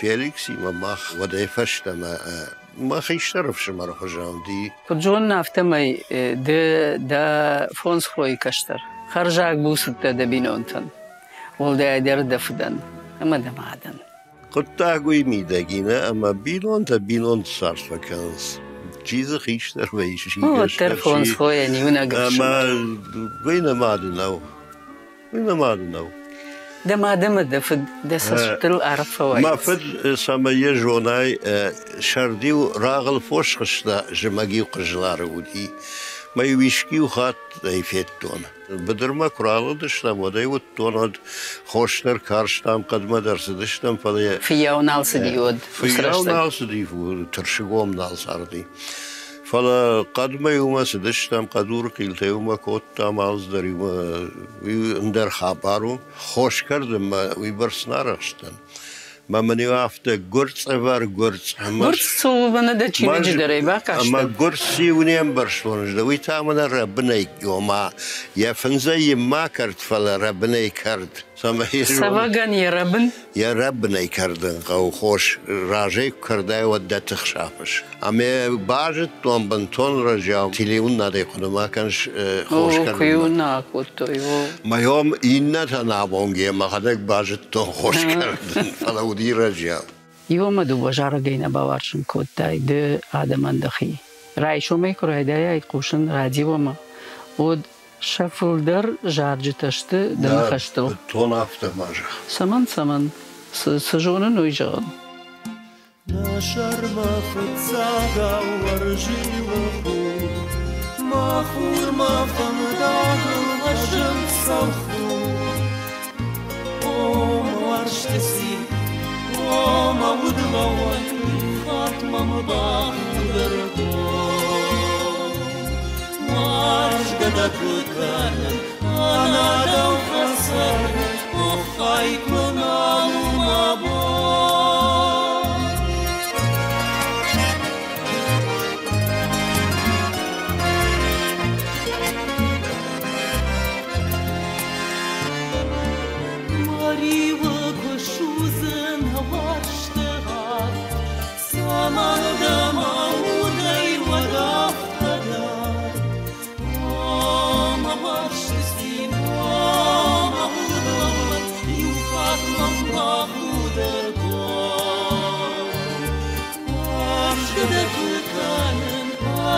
فيليكس ماخ ودا فشت ما خيشترف شمر خجام دي كجون نافتمي دا فونس خوي كشتر خرجاك بوسط دا بينونتن ولدا يدير دفدن اما دا معدن قلت اقوي ميداقينا اما بينون صار فكانس جيزة خيشتر ويشي هو التلفونس خوي يعني وين اقرش اما وين ما دنو ده ما دم دفد ده سستل أعرف فوائد ما فد سامية جوناي شرديو راغل فوش خشتا جماجي وقجلار ودي ما يويشكيو خات يفيتون بدر ما كرالو دشتم وداي وتون خوشتر كارشتام قدما درس دشتم فلي فياو نالسديود فياو نالسدي ترشقوم نالساردي فلا قدما يوم سدشتم قدور قيلت يوم كوتا مالز دري اندر خبرو خوش کردم ويبرسنا رشتن ما مني وافته قرص اvar قرص سو بنا ده چی نجی داره باکاشتن اما قرصي ونيم برشونج ده ويتا من ربنا يوما يفنزي ما كرد فلا ربنا كرد سواغان يا ربنا كردن قو خوش راجي كرداي ودا تخشافش اما باجت توم بنتون رجاو تليون نادي خدو ما كانش خوش كردن كيونا كوتو ما يوم إننا تنابونجي ما خدك باجت تو خوش كردن فلا ودي رجاو يوم دو بجارة جينا باورشن كوتاي دو آدمان دخي رايشو ميكرو هدايا يقوشن رادي وما ود شفلدر جارج تشت دم خشتل تون افته ماجه سمن سجونن ويجان نشر ما فتساقا ورجيله ماخور ما فنداغ الغشم صلخو وما ورشتسي وما ودغوان خاتمة مباخر مارش قدك كان أنا لو خسر وخايك من ما ماري وقشوزن هواشتغل سامان دما ودي ودافتغل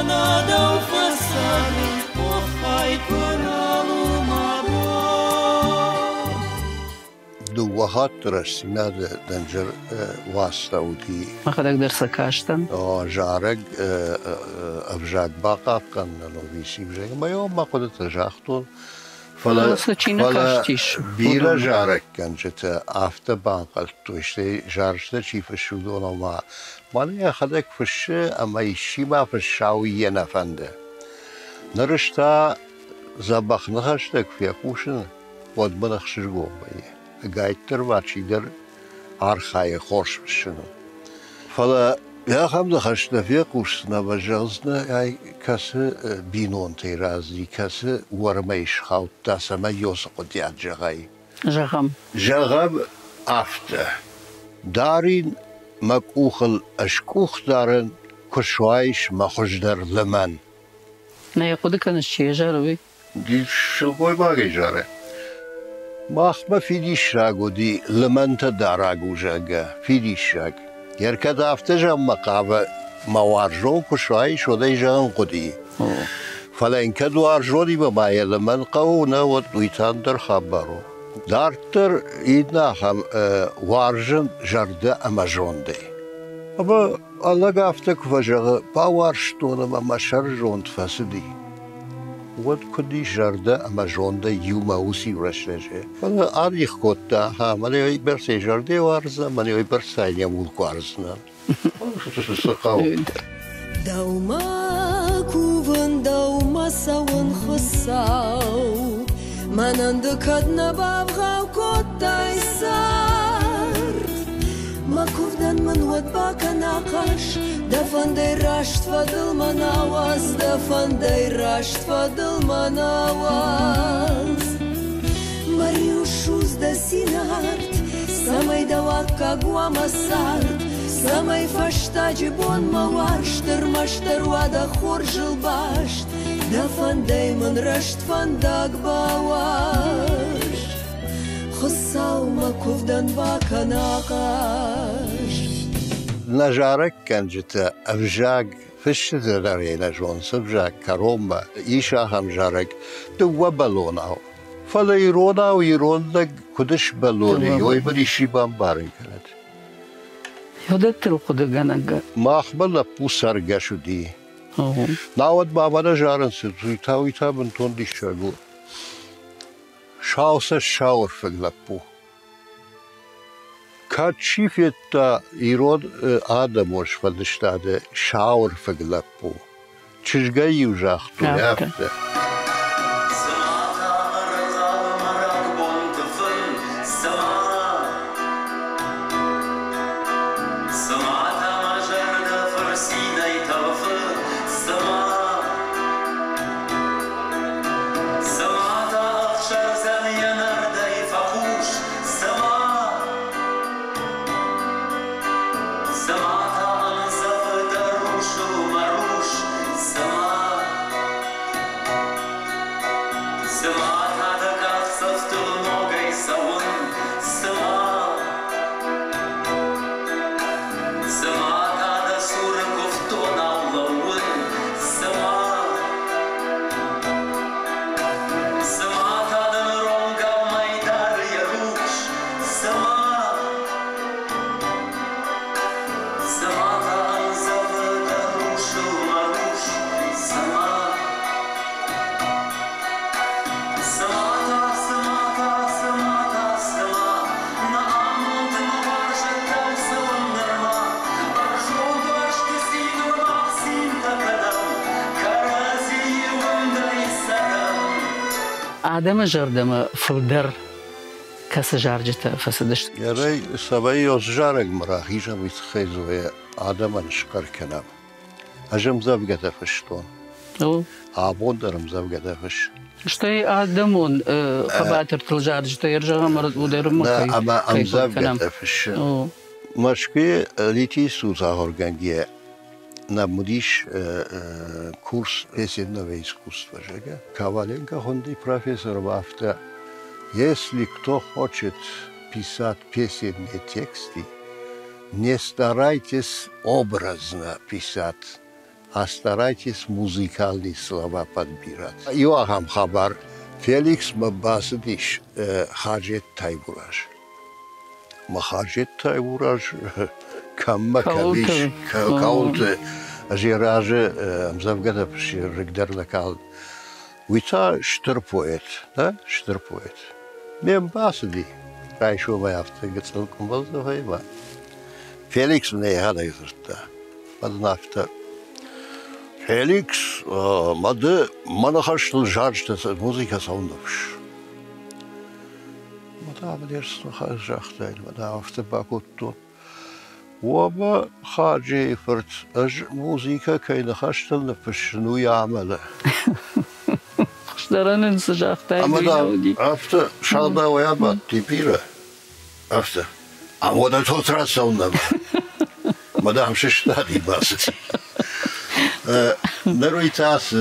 أنا وخاطرش سماد دنجر واسطة ودي ما خدك درس كاشتن جارك أفجاك باقا كان نوبيسي بجاك ما يوم ما قدت جاختون فلا بيلا جارك كان جت أفتا باقا توشتي جارشتا شي فشودون وما ماني خدك فش أما يشي ما فشاوية نفنده نرشتا زبخ نخشتك في أكوشن ود منخشش قوم بيه قايتر واتشي در عرخاي خوش بشنو فلا يا خمد خشنا في قوسنا بجازنا يعني كاس بينون تيرازي كاس ورميش خاوت تاسما يوسق ديات جغاي جغم أفته دارين مكوخل أشكوخ دارن كشوايش مخجدر لمن نا يقود كان الشيء جاروي دي شو بوي باقي جاره ما في دي شاقو دي لمن تداراقو جاقا في دي شاق يركد افتجا مقابة موارجو كشوايش ودي جاقن قدي فلان كدو أرجو دي بمايا لمن قونا ودويتان در خبرو دارتر إيدنا خم وارجن جرده أما جون دي أما الله قافتك فجأة باوارشتون أما شرجون تفاسدي ود كدي جرده أما جون دي يوما وسي ورشنجه فلا آريخ كوتا ها مني برسي جرده وارزنا مني برسي يمولك وارزنا دوما كوفن دوما سون خساو من اندكدنا بابغاو كوتا يسار ما كوفدن من ود باكا ناقاش دفن دي راشت فضل من آواز دفن دي راشت فضل من آواز مريوشوز دا سينارت سمي دواكا قواما سارت سمي فشتا جبون موارشتر مشتر وادا خورج الباشت دفن دي من رشت فندق باواش خصاو ما كوفدن باكا ناقاش نجارك كان جتا أفجاق فش ذرارينا جون سبجاق كرومبا إيشا هم جارك دو بالوناو فلا يرونا ويرونك كدش بالوني ويبري شيبان بارن كانت يودت القدقانك ما أخبرنا بوسر قشو دي ناود بابانا جارن ستويتا ويتا بنتون دي شاقو شاوسا شاور فقلبو كاتشي فيتا يرود آدموش فلشتاده شاور فقلبو چشگاي وجاختو يافته آدم جردم فلدر كاس جارجته فسدشت يا ري سبعي وزجارك مراخيجا بيتخيزوا آدم نشكر كلام أجم زبقة فشتون عبون درم زبقة فش شتي آدمون خباتر تلجارجته يرجع مرد ودرم لا أما أم زبقة فش مشكلة ليتي سوزا هورغانجيه نموديش курс песенного искусства. Коваленко Хонди профессор Вафта. Если кто хочет писать песенные тексты, не старайтесь образно писать, а старайтесь музыкальные слова подбирать. Иоахам Хабар, Феликс Мабасадиш, Хаджет Тайбураш. مخاجت تايوراج كم كبيش كاولت أجيراج مزوجة بشير رقدر لكال ويتا شتربويت ها شتربويت مين باسدي رايشو ما يفتح قلت لكم بلده هاي ما فيليكس من هذا يثرته ما نافته فيليكس ما نخش الجارج الموسيقى صوندفش ما تعمل يرسل خارج أختين ما نعرف باكوتو وما خارجي فرت موسيقى كي نخش نفش شنو يعمله خشدران انسجاق تاي أما أفتح شغلة ويابا تبيرة أفتح أما توتر صوندم ما دام ششتادي باسدي نروي تاس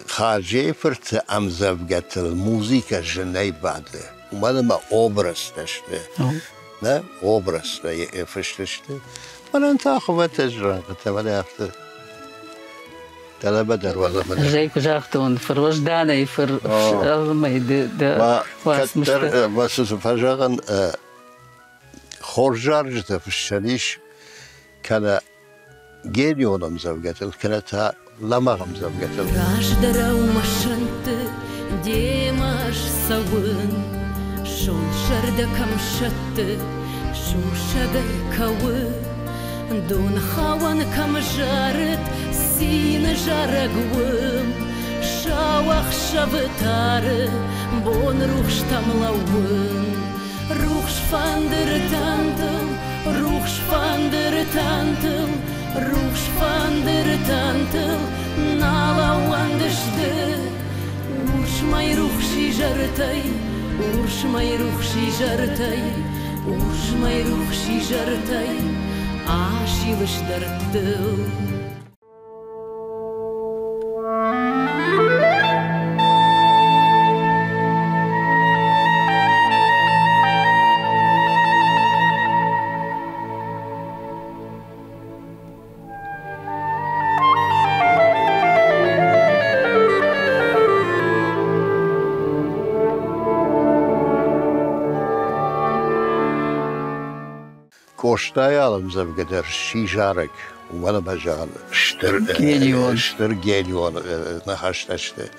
خارجي فرت أم زوجة الموسيقى جناي بعده وما لما أوبرس تشته نه أوبرس يفشتشته ما أنت أخوة تجران قلت ما نافته تلا بدر ولا بدر زي كجاختون فروش داني فر ما يد واس كتر بس فجأة خورجارجته في الشريش كان جينيونا مزوجته كانت لما مزوجته راجدرا ومشنت ديماش سوون شون شردكم شت شو شدر كو دون خوان كم جارت سين جارقوم شاوخ شبتار بون روخ شتملون روخ شفاندر تانتل روخ شفاندر تانتل روخ شفاندر تانتل نالا واندشت ورش ما يروخ شي جرتي ورش ما يروخ شي جرتي ورش ما يروخ شي جرتي عاشي وش درتل كوشتايالم زوجة شيجارك وأنا بجال شتر جيليون نخشتشته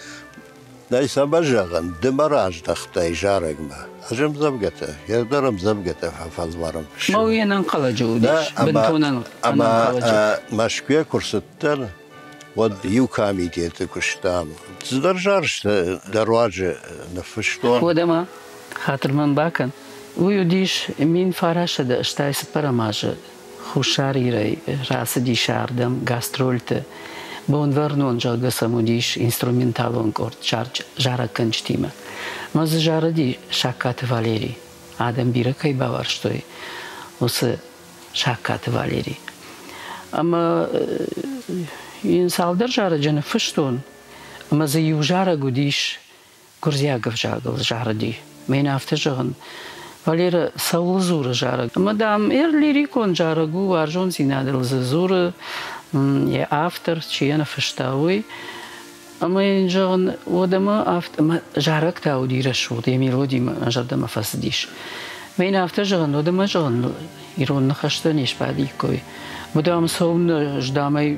ليس بجاغن دمراج تختاي جارك ما أجم زوجته يقدرم زوجته فالورم ما وين انقل جودش بنتونا أما مشكوية كورستن ود يوكامي ديت كشتام تزدرجارش درواجة نفشتون ودما خاطر من باكن ويوديش مين فاراشة دا اشتاي سبراماجة خوشاري راي راسدي شاردم غاسترولت بون ورنون جا قسموديش انسترومنتالون كورد جارة كنجتيمة ماز جارة دي شاكات فاليري آدم بيرا كي باورشتوي وس شاكات فاليري اما ينسال در جارة جنة فشتون اما زيو جارة قديش كرزياقف جارة دي مين افتجغن Valera sauzura jara. Madam lirikon jara gu arjon sinadel zazura je after chiena verstaui. Ama injan odama after jara kta udira shud je melodi ma jadama fasdish. Mein after jan odama jan iron nakhashta nish badi koi. Madam saun jdamai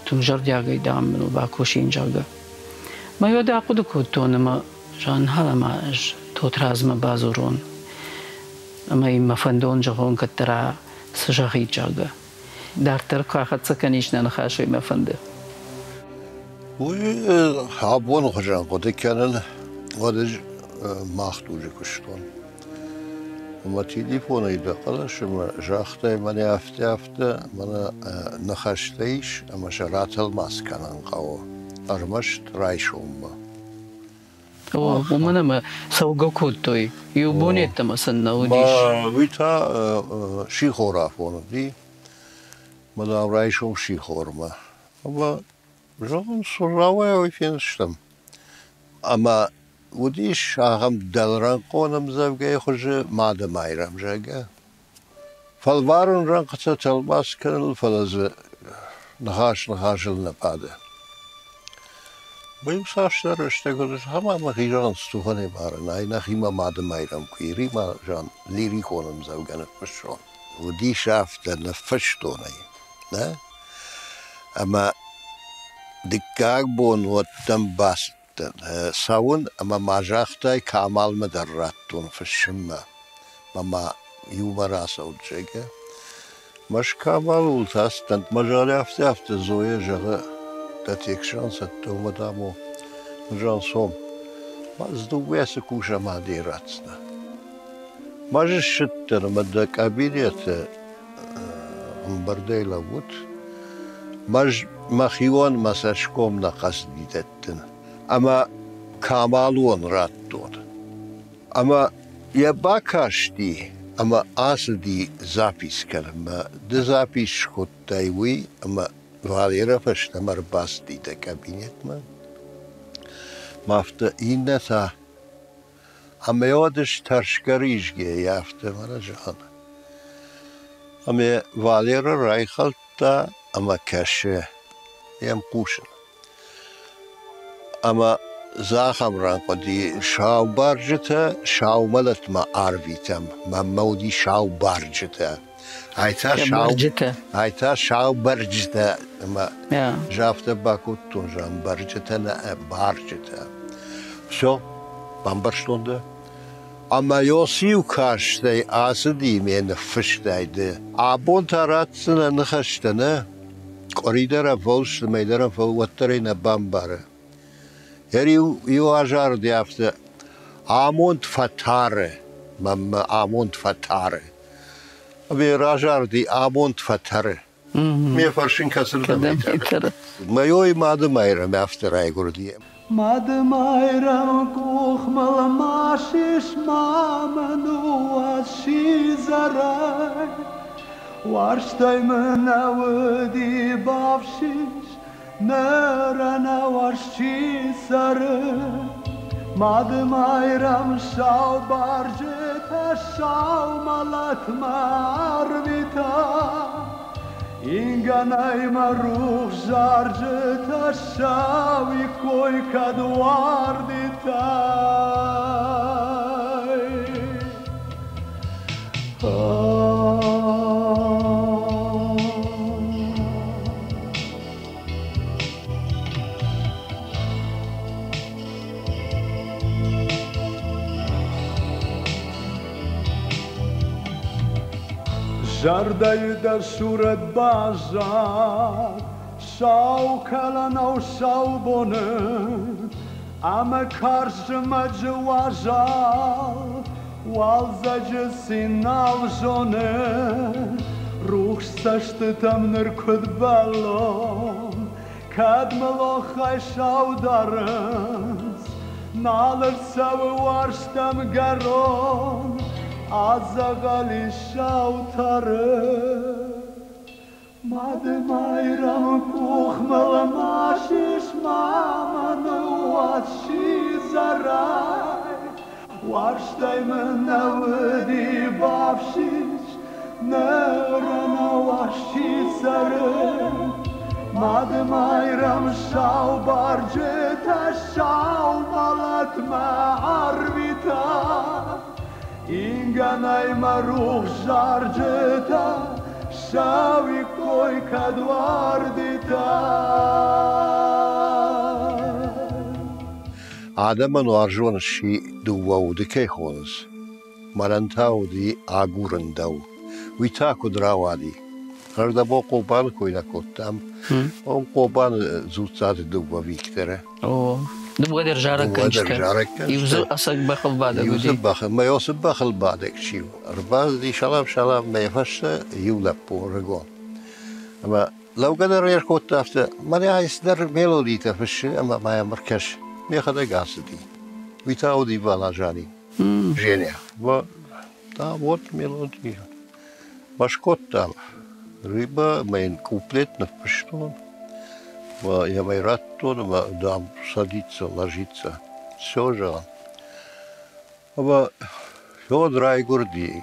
tun jardiaga dam bakoshin jaga. Ma yoda qudu kutonama jan halama totrazma bazuron. اما این مفندون جهان کترا سجاقی جاگه در ترک خد سکنیش نخاشوی مفنده. وی حابون خجان قدی کنن قدی ماختوجی کشتون. اما تلفنی دقلش ما جاخته منی افته من نخاشتیش اما شرات الماس کنن قاو ارمش رایشوم. ومن ما سوق كوتوي يبونيت مثلا وديش ما ويتا شي خرافون دي ما دام رايشوم شي خورما اما جون صراوي ويفينشتم اما وديش اغم دلران قونم زوجي خرج ما دمايرم جاگه فالوارن رنقتا تلباس كنل فلز نخاش نباده Beim Saster اشتغلت همه مخیران استخوانه بارن اینا خیمه ماده مایرم کویری ما جان لیری کنم زوجانه فشون و دی شافت نفشتونه نه اما دکاک بون و تم باست ساون اما ماجاختای کامل مدراتون فشمه ما يوم راس أو شيء مش كمال والتاستنت مجال أفتى زوية جغة تتيكشان ستو مدامو مجال صوم ما زدوية سكوشة ما ديراتنا ما جشتنا مدك أبيدية مبردي لابوت ما خيوان ما ساشكوم نقص ديتتنا أما كمالون راتون أما يباكاشتي أما أصدي زابيس كلمة ده زابيس شخط تايوي أما غاليرا فشتمر باستي ده كابينت ما فتا إينا تا أما يودش ترشكريش جي يافتا مانا جهان أما غاليرا رايخل تا أما كاشه يمقوشن أما زاخم ران قدي شاو بارجته شاو ملت ما عربيتم ما مودي شاو بارجته هايتا شاو برجته ما جافته باكوتون جام برجته نا بارجته شو بامبرشتونده اما يوسيو كاشتي آسدي من فشتايده آبون تاراتسنا نخشتنا قريدر فولش ميدر فوترين بامباره يو أجار ديافته آموند فتاره آموند فتاره أبي راجار دي آموند فتاره مي فرشين كسر دميتره ما يوي ماد مايرة مافتر أيقول دي ماد مايرة كوخ مال ماشيش مامنو أشي زراي وارشتاي من أودي بافشيش نرنا وارشي سر ماد مايرم شاو بارجت شاو مالت ماربيتا إنغاناي مروخ جارجت شاوي كوي كدوار ديتاي جردي در صورت بازار شاو کلن و شاو بونه اما کارش مجوازال والزج سینال جونه روح سشتتم نرکد بلون کد ملوخای شاو دارنز نالر سو وارشتم گرون عزقالي شاوتره ماد مايرم كوخ ملماشيش ماما نواتشي زراي وارشتاي من نودي بافشيش نرنا واشي سره ماد مايرم شاو بارجتا شاو مالت معربتا إنغاناي مروخ جارجتا شاوي كوي كدوار ديتا آدم نوارجون الشي دو دكي خونس مرنتاو دي آغورن دو ويتاكو دراوادي هردا بو قوبان كوينا كوتام اون قوبان زوتات دو فيكتره دبغى درجارك كنشك يوزل أصق بخل بعدك يوزل بخل ما يوصل بخل بعدك شيء رباز دي شلام ما يفش يولب بورجون أما لو قدر يركض تافته ما يعيش در ميلودي تفش أما ما يمركش ما ياخد قاصدي ويتاودي بالا جاني جينيا و تاود ميلودي باش كوتام ريبا من كوبلت نفشتون я майраттон, дам садиться, ложиться, все же. Aber so drei Gurdi,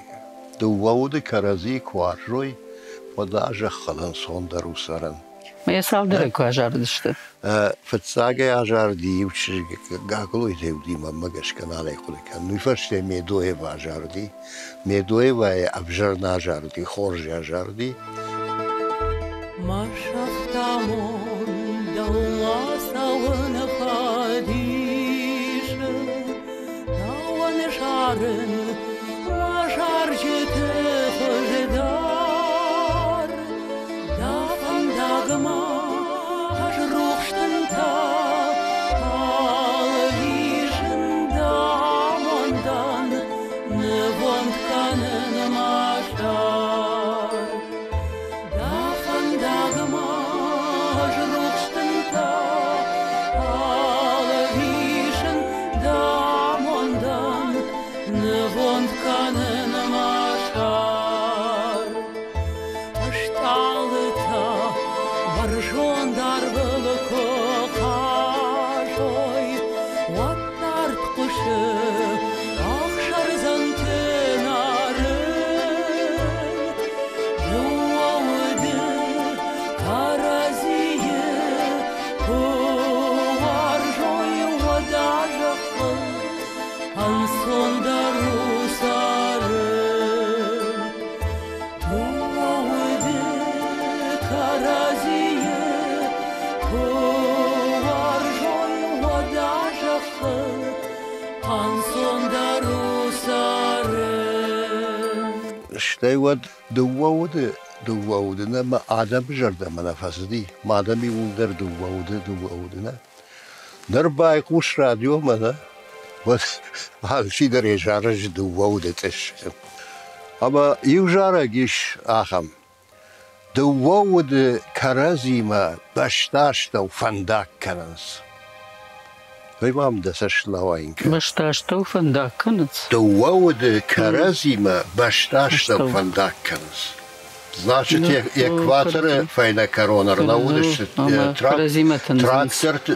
du waude Karazi Quarjoi, وداجة خلن صندر وسرن ما يسالدر كواجار دشت فتساقي عجار دي وش قاقلو يتودي ما قش كان على يقول كان نفرش ميدوه بعجار دي ميدوه وابجرنا عجار دي خورج عجار دي ما شفتمون دوما سون خديش داون شارن ما شارجت خجدار دافن داغما هجروخشتن تا alvischen damondan ne wond kanen maschar اشتايود دوودنا ما آدم جرده من نفسدي ما آدم يولدر دوودنا نربا يقوش راديو منا بس هالشي در يجارج دوودتش اما يوجارجيش آخم دوود كرازي ما بشتاشتا وفنداك كننس ويمام دسش لواين بشتاشتا وفنداك كننس دوود كرازي ما بشتاشتا وفنداك كننس Значит, экватор файна коронар наудиш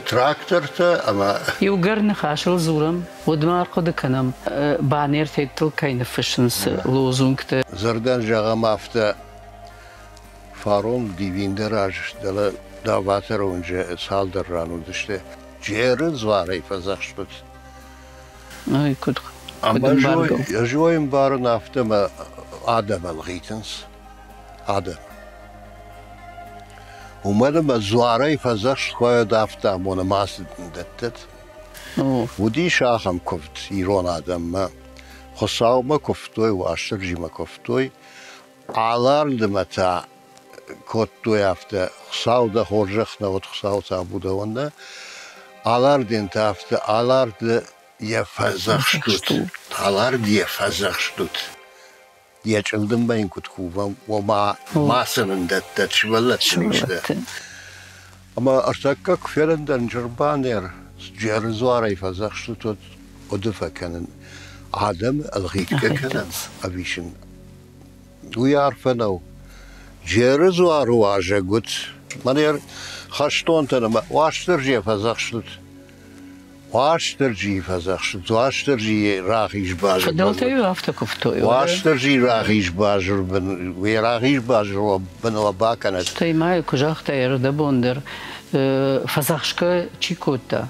трактор-то, ама... يوغرن خاشل زورم ودمار قد كنم بانير تيتل كاين فشنس لوزونكت زردان جاغام افتا فارون ديفيندراج دلا داواتر اونجا سالدر رانودشته جيرن زواري فزاخشتوت اي كنت اما جوين بارن افتا ما آدم الغيتنس آدم ومدام زواري فزاخش خواه دافتا مونا ماسد ندتت ودي شاخم كفت إيرون آدم ما خصاو ما كفتوي واشترجي ما كفتوي عالار دمتا كفتوي افتا خصاو دا خورجخنا وتخصاو تابودا وندا عالار دين تافتا عالار دا يفزاخشتوت عالار دي يفزاخشتوت يجلدن بين كتكوفا وما ماسن دت شولت شنيشته اما ارتكك فعلا جربانير جرزواري فزاخشتوت ودفا كان آدم الغيت كان ابيشن ويعرفنو جرزوار واجا قلت مانير خشتون تنما واشترجي فزاخشتوت واشترجي فزاخشتوت واشترجي راخيش باجر فدلتي وافتا كفتوي واشترجي راخيش باجر وراخيش باجر بن وبا كانت شتي ماي كوجاختا يردا بوندر فزاخشكا تشيكوتا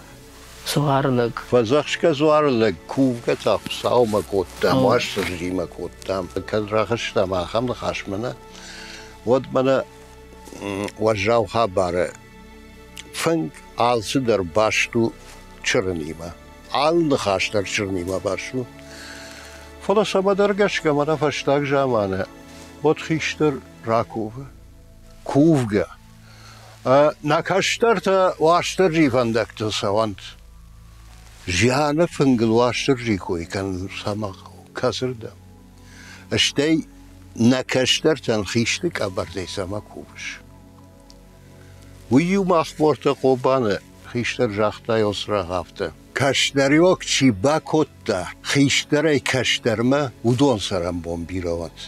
زوارلك فزاخشكا زوارلك كوفكا تاقصاو ما كوتا واشترجي ما كوتا كان راخشتا ما خم خشمنا ود منا وجاو خبر فنك آل سدر باشتو چرنیما آل نخاشتر چرنیما باشو فلا سما درگش که من فشتاق جامانه بود خیشتر راکوه کوفگه نکاشتر تا واشتر جیفندک تا سوانت جیانه فنگل واشتر جیکوی کن سما کسر دم اشتی نکاشتر تن خیشتک ابرده سما کوبش ویو مخبورتا قوبانه خیشتر جاخته یاسر هفته کشتریوک چی باکوتا خیشتری کشترمه ودون سرم بام بیروات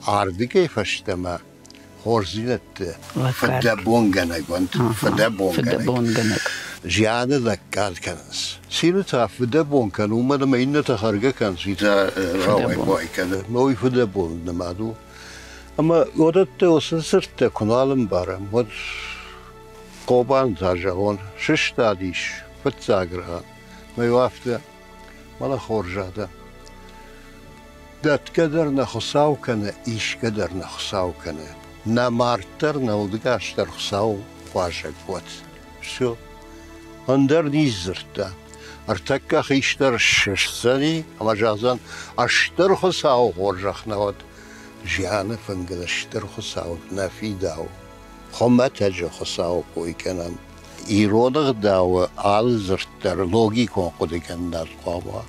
آردیگه فشتمه خورزینت فده بونگنگ فده بونگنگ جیانه دکال کنس سینتا فده بونگن اومدم اینه تخرگه کن سیتا راوی بای کنه موی فده بونگ نمادو اما یادت اوسن سرت کنالم بارم ود قوبان تاجون ششتاديش فتزاقرها ما يوافده مالا خورجاده دات قدر نخصاو كنا إيش قدر نخصاو كنا نمارتر نودقاشتر خصاو واجك وات شو اندر نيزرتا ارتكا خيشتر ششساني اما جازان اشتر خصاو خورجخ نود جيانا فنقل اشتر خصاو نافي داو خمتا خصاو كوي كنام إيرودغ داو آل زرتر لوگي كون قد كندار قابا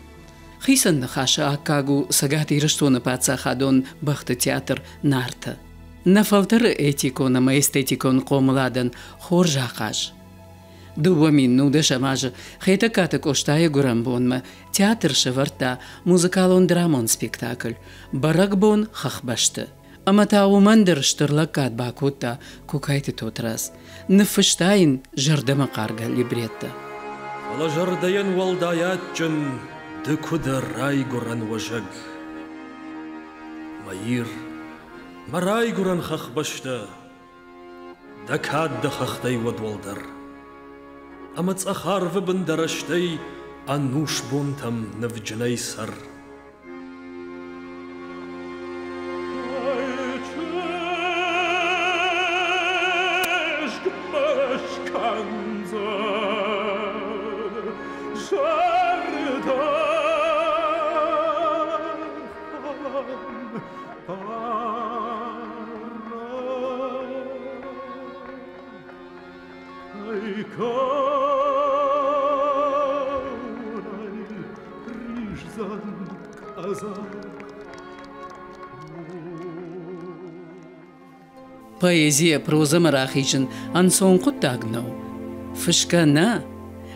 خيسن نخاشا أكاغو ساقاتي رشتون باتسا خادون بخت تياتر نارتا نفلتر إيتيكون ما استيتيكون قوملادن خورجا قاج دوامين نودا شماج خيتا كاتك أشتايا غرامبون ما تياتر شفرتا موزيكالون درامون سبيكتاكل برقبون خخبشت أما تاو مندر شترلكات باكوتا كوكايت توتراس نفشتاين جردما قارغا ليبريتا ولا جردين والدايات جن دكودر راي غران وجق ماير مراي غران خخبشتا دكاد دخختي ودولدر أما تأخار فبندرشتي أنوش بونتم نفجني سر Поэзия проза марахичен ансон куттагнау. Фышкана.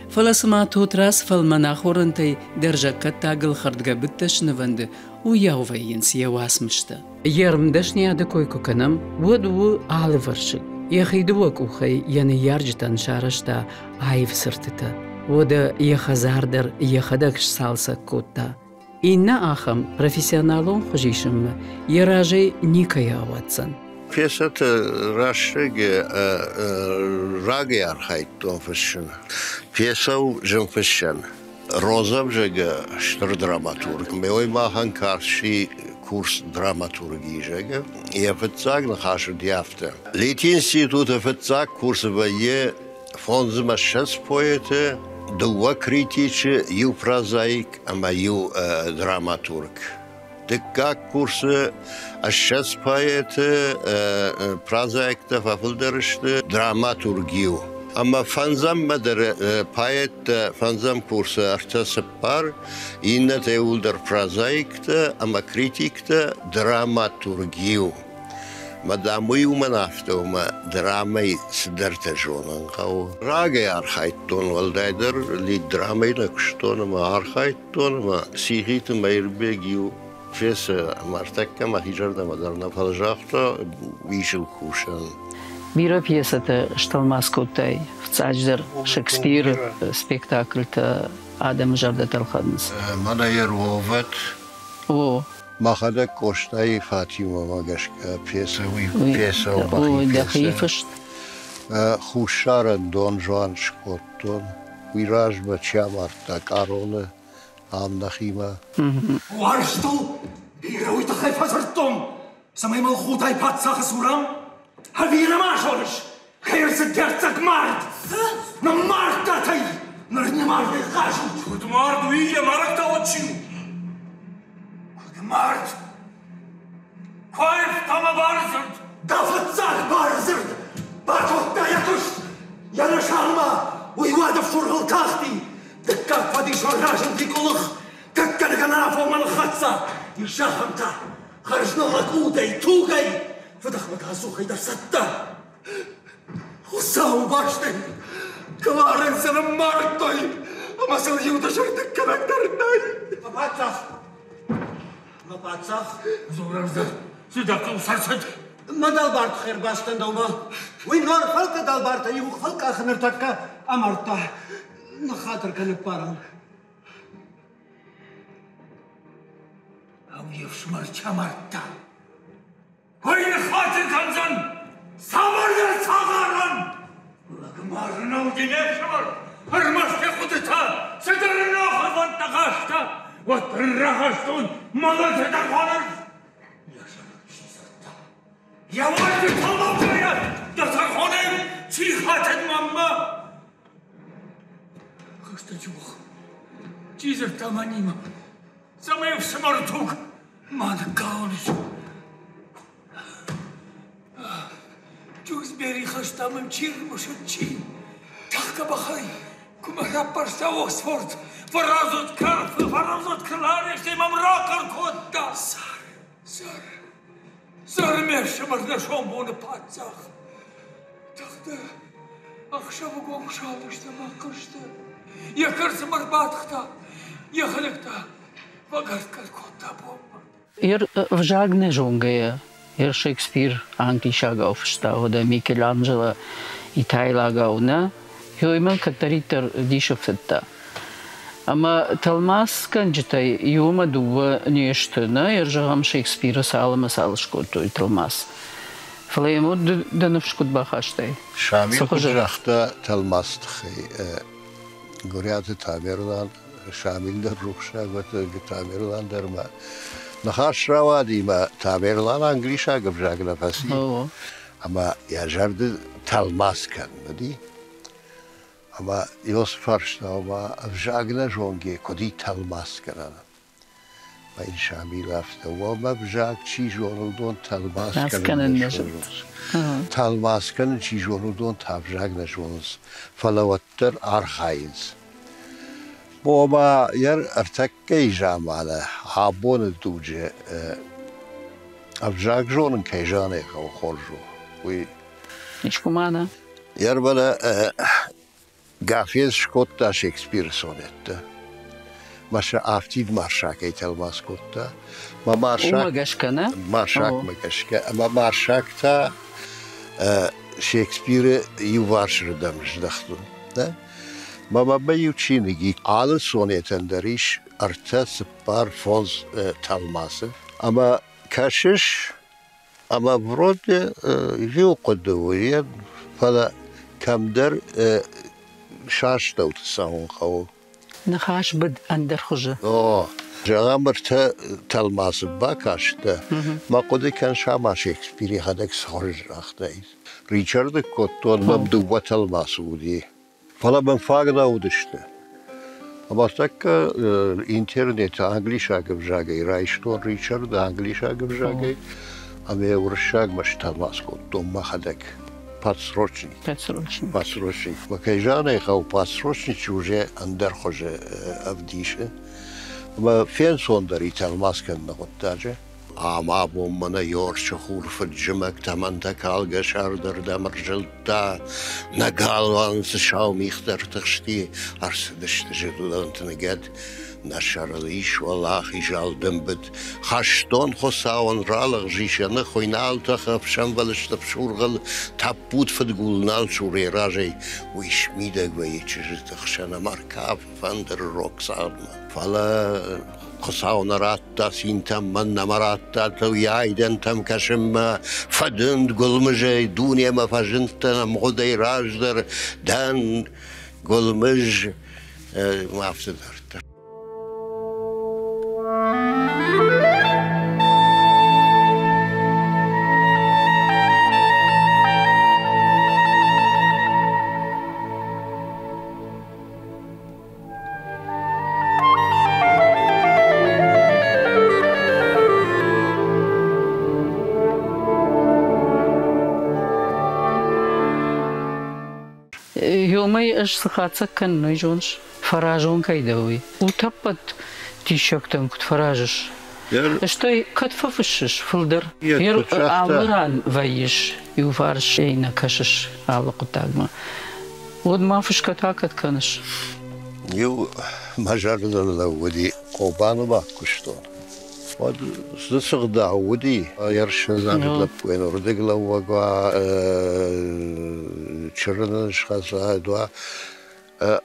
Фаласма тутрас фалманахорантей держака тагл хардга битташныванды уяувайинс явасмышта. Ярмдашния дакой куканам воду алываршик. Яхидуак ухай яны ярджтан шарашта айв сыртыта. Вода яхазардар яхадакш салса кутта. Инна ахам профессионалон хужишим яражей никая ватсан. Пьесата Рашеге Раги архайтон фэшн. Пьесау жен фэшн. Розав жега штр драматург. Меой махан карши курс драматургии жега. Я фэтзаг нахашу дяфта. Лит института фэтзаг курса вае фонзма шэс поэте дуа критиче ю прозаик ама ю драматург. Декак курсы ашшас поэты прозаикта фафылдырышты драматургию. Ама фанзам мадыр поэт фанзам курсы артасы пар, инна теулдыр прозаикта, ама критикта драматургию. Мадамы уманафтаума драмай сдырта жонан қау. Рагай архайттон валдайдыр, ли драмай накштон, ама архайттон, ама сихиты майрбегию. Пьеса Мартакка Махиджарда Мадарна Фалжахта вишел кушан. Бира пьесата Шталмаскутай в Цадждер Шекспир спектакль-то Адам Жарда Талхаднс. Манайер Воват. О. Махада Коштай Фатима Магашка пьеса пьеса Ой, да хифшт. Хушаран Дон Жуан Шкоттон. Вираж Бачамарта Карола. Am Nachima. Warstel, hier ooit de gefazerton. Samay malchutay patsach suram. Havira mashorish. Khair se dertsak mart. Na marta tay. Narni mart khashu. Khud mart wiye marakta ochiu. Khud mart. Khaif tama barzerd. Dafatsar barzerd. Batot dayakush. Yana shalma. Uywada furhul takhti. دكا فادي شراجن في كلخ دكا نعرفو من الخطسة يشاهمتا خرجنا لك اودي توغي فدخلك هسوخي در ستة وساو باشتي كوارن سنم ماركتوي اما سليو تشر دكا نقدر الناي ما باتساخ زورر زر سيداك وسرسد ما دالبارت خير باستن دوما وين نور فلك دالبارت يوخ فلك اخنر تكا امرتا نخاطر كان بارن او يفشمر چمرتا وين خاطر كان زن سامر در ساغارن لك مرنو دينار شمر هرمشت خودتا سدرنا خلفان تغاشتا وترغشتون مالت تقانر يا ولد طلب يا تخونم چی خاطر ماما خستجوخ چیزر تمانیم زمین سمرتوک من کانش جوز بری خستامم چیر مشد چی تخت بخای کم رپرست اوکسفورد فرازت کرد فرازت کلارش دیمم را کرد زار میشمر نشون بونه پاتزاخ تخته اخشب گوم شادشته ما کرشته یکرس مربات ختا یخلکتا وگرد کرد کنتا بوم вжагне жонгая Шекспир англишага офшта да Микеланджело Итайлага Юймел катаритер дишофта Ама талмас канжитай юма дува нештена ержагам Шекспира салама салышкото талмас Флеймо данавшкут бахаштай Шамил кужахта талмас тхи Гурят Тамерлан Шамил дар рухша гот Тамерлан дарма نخاش روادی ما تامرلان انگلیشا گفت نفسی اما یا جرد تلماس کن ندی اما یوس فرشته اما افجاگنا جونگی کدی تلماس کنن و این شامیل افته و ما افجاگ چی جونودون تلماس کنن تلماس کنن چی جونودون تافجاگنا جونز فلوتر آرخاینز بوما ير ارتكي جامعنا عابون الدوجة أفجاك جون كيجاني أو خرجوا وي إيش كمانا ير بلا قافيز شكوتا شكسبير سونيتا ماشا أفتيد مارشاك يتل ماسكوتا ما مارشاك وما قشكنا مارشاك ما قشكا ما مارشاك تا شكسبير يوارش ردمش دخلون ما بيوتشينيجي على سونيتن دريش ارتس بار فوز تلماسه اما كاشش اما برود يوقدويا فلا كم در شاش دوت ساون خو نخاش بد اندر خجه جامرت تلماس باكاشته ما قد كان شاما شكسبيري هذاك خرج اختايز ريتشارد كوتون مبدو تلماس ودي فلا من فاقنا ودشته اما تاكا انترنت انجليشا گبجاگي رايشتون ريتشارد انجليشا گبجاگي اما ورشاگ مش تلماسكو دوما خدك пасрочник макайжаны хау пасрочник уже андер хоже авдише ма фен сондари талмаскен наготтаже ама боммана yorç хурф джимак таманта калга шардер дамржилта нагалванс шаумихтер тхшти арсдышт жилонтнегет Нашарлиш валах и жалдымбыт. Хаштон хосаун ралах жишаны хойнал тахап шамвалыштап шургал таппут фадгулнал шуреражей уишмидег ваечижитах шанамаркав фандер роксадма. Фала خساون راتا سینتم من نمراتا تو یایدن تم کشم فدند گلمجه دنیا مفجنتم خدای راج در دن گلمج مافسدر. يومي اش سخاتك كان نيجونش فراجون كيدوي وتبت تيشكتن كنت فراجش اشتي كتففشش فلدر ير عمران فيش يوفارش اينا كشش على قطاقما ود ما فيش كتاكت كانش يو مجرد ودي قوبانو باكشتون ود سغدا ودي يرش زاد لبوين ردقلا وقا چرنش خاصه دوا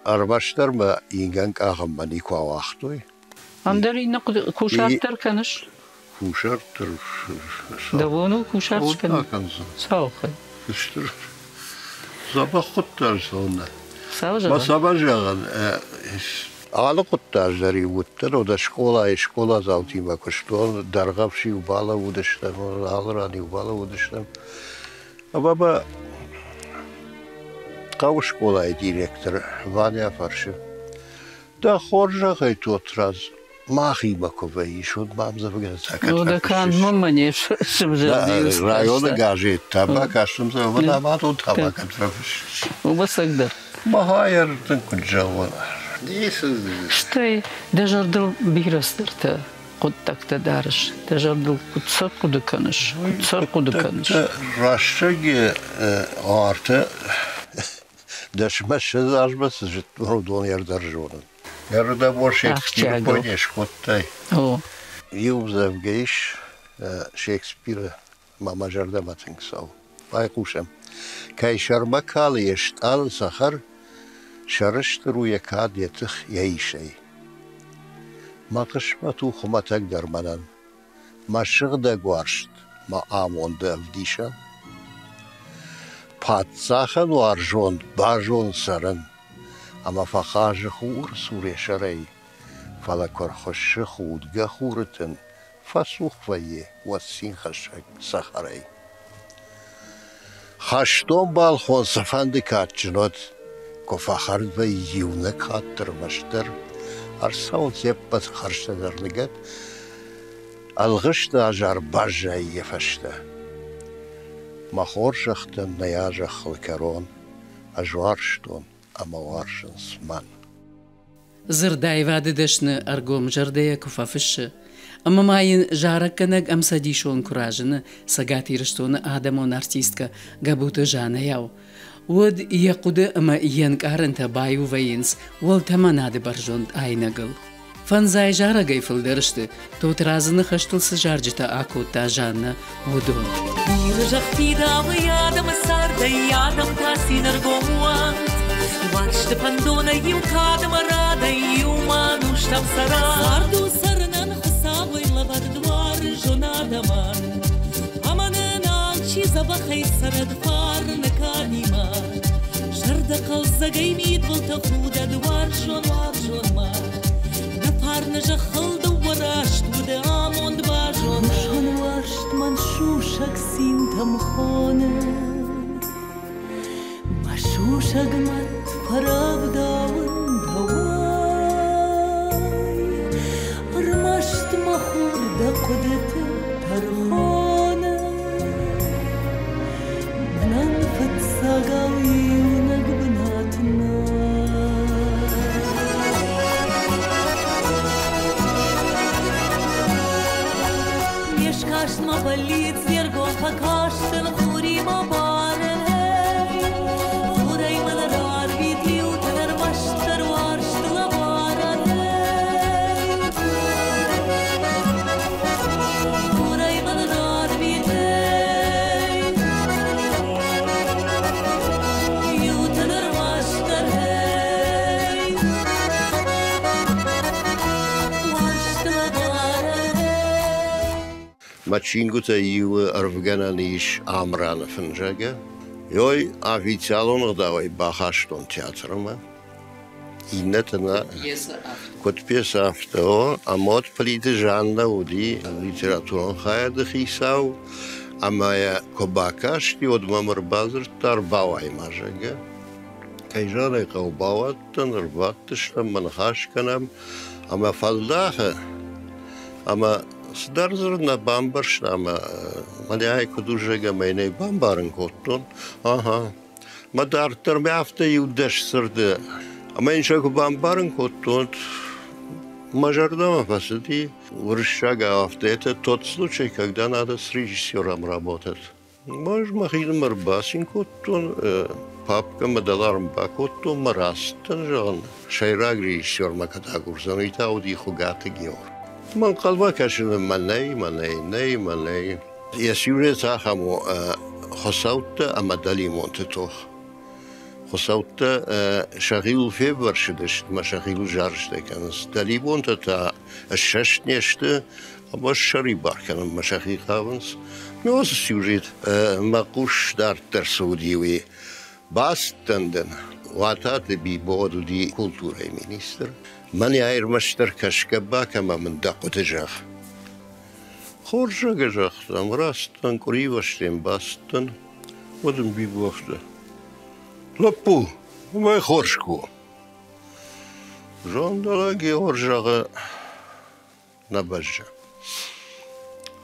ارباشتر ما ينگنك اغم مني كوا وقتوي اندري نقد كوشارتر كانش Sabah kutlarsa Savcı. Ma sabah jagan. Ала куттаждари вуттер, ода школа залтима куштон, даргавши убала вудештам, алрани убала вудештам. А баба кау школа и директор, Ваня Фарши. Да хоржа хай тот раз. Махи макове ишот мам завгат. Ну да кан мама не шимжер. Района гажет табак, ашым завгат, ама тут табак отвафиш. Убасагдар. Махайер тынкуджава. Штай, дежардыл бирастырты, куттакта дарыш, дежардыл кутса кудыканыш, кутса кудыканыш. Рашчаги арты, дашмаш ажбас жит родон ярдаржонын. Ярда бош Шекспир понеш коттай. Юзавгейш Шекспира мама жарда матингсау. Байкушам. Кай шармакал ешт ал сахар شرشت روی کاد یتخ یایشی. ما قشمتو خمتک در منن. ما شغده گوارشت. ما آمونده افدیشم. پادزاخن و ارجوند باجون سرن. اما فخاج خور سوری شرعی. فلکر خوش خودگه خورتن. فسوخ ویه و سین خشک سخری. خشتون بال خون سفند کات جنود. كفاخرد بيجيونك خاطر مشتر أرساون سيبت خرشة درلقت الغشت أجار برجا يفشته ما خورشختن نياجخ الكرون أجوارشتون أما وارشن سمان زرداي واد دشن أرقوم جردية كفافش أما ماين جاركنك أم سديشون كراجن سقاتي رشتون آدمون أرتيستك قبوت جانا ياو ود يقود أما ينكارنت بايو وينس والتمناد برجوند آينقل فانزاي جارغي فلدرشت توت رازن خشتل سجارجتا آكو تاجانا ودون يرجختي داوي يادم ساردا يادم تاسي نرقوموان وارشت پندونا يوكادم رادا يوما نوشتم سرا ساردو سرنان خساوي لبر دوار جونادمان أمانا چیزا بخی سرد فار نکانی ما جرد قلزگی مید ولتا خود دوار جون ما دفار نجا خلد وراشت و ده آموند باجون شون وارشت من شوشک سینتم خانه ما شوشک مت فراغ داون دوای ارمشت مخور ده قدت ترخانه ساقاويونك بناتنا يشكاشت ما بليت زيرقو فكاشت الخوري ما بارن خوري من الرار بيتي وتنرمشت تروارشت لبارن خوري من الرار بيتي Мачингута ю арвгананиш амрана фнжага. Йой официално давай бахаштон театрма. Иннетна кот пьеса авто, а мод плите жанна уди литературон хайда хисау, а моя кобакашти од мамар базар тарбавай мажага. Кайжана каубават танрваттышта манхашканам, ама фалдаха, ама Сдарзар на бамбарштама, маляйко дужега мене бамбарен коттон. Ага. Ма дартер мяфта юдеш сърде. А меншако бамбарен коттон, мажардама посади, връщага автоета тот случай, когда надо с режиссером работать. Може махидам арбасин коттон, папка ма даларм ба коттон, ма растан жан. Шайраг режиссер ма катагурзан, и та уди хогата геор. من قلبا كشنا مني يسيرة تاخمو خصوت أما دالي مونتتوخ خصوت شغيل فيبر شدشت ما شغيل جارشت كانس دالي مونتتا الشش نشت أما الشريبار كان ما شغيل خاونس ميوز سيوريت ما قوش دار ترسوديوي باستندن واتات بي بودو دي كولتورا مينيستر من يعير مشتركش كباك ما من دقو تجاخ خورجا جاخ راستن كوريوشتين باستن ودن بي بوخده لپو وما خورشكو جون دلاجي ورجا نبجا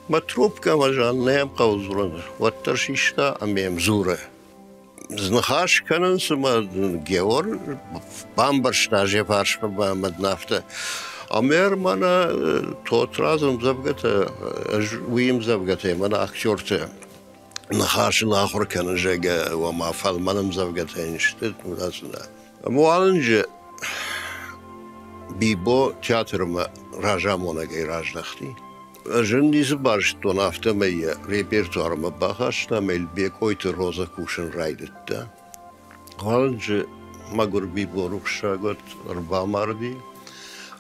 متروب كما جان نيم قوزرن والترشيشتا أميم زورة زنخاش كانن سما جيور بامبرشتا جيفارش بامد نافتا أمير مانا توترازم زبقته ويم زبقته مانا أكتورته نخاش الآخر كان جاقا وما فال مانا زبقته نشتت ملاسنا موالنج بيبو تياتر ما راجا مونا جاي راج دختي جندي زبارش تون افتمية ريبرتوار ما باخاشتا ميل بيكويت روزا كوشن رايدتا غالنج ماغور بيبو روكشا قد ربا ماردي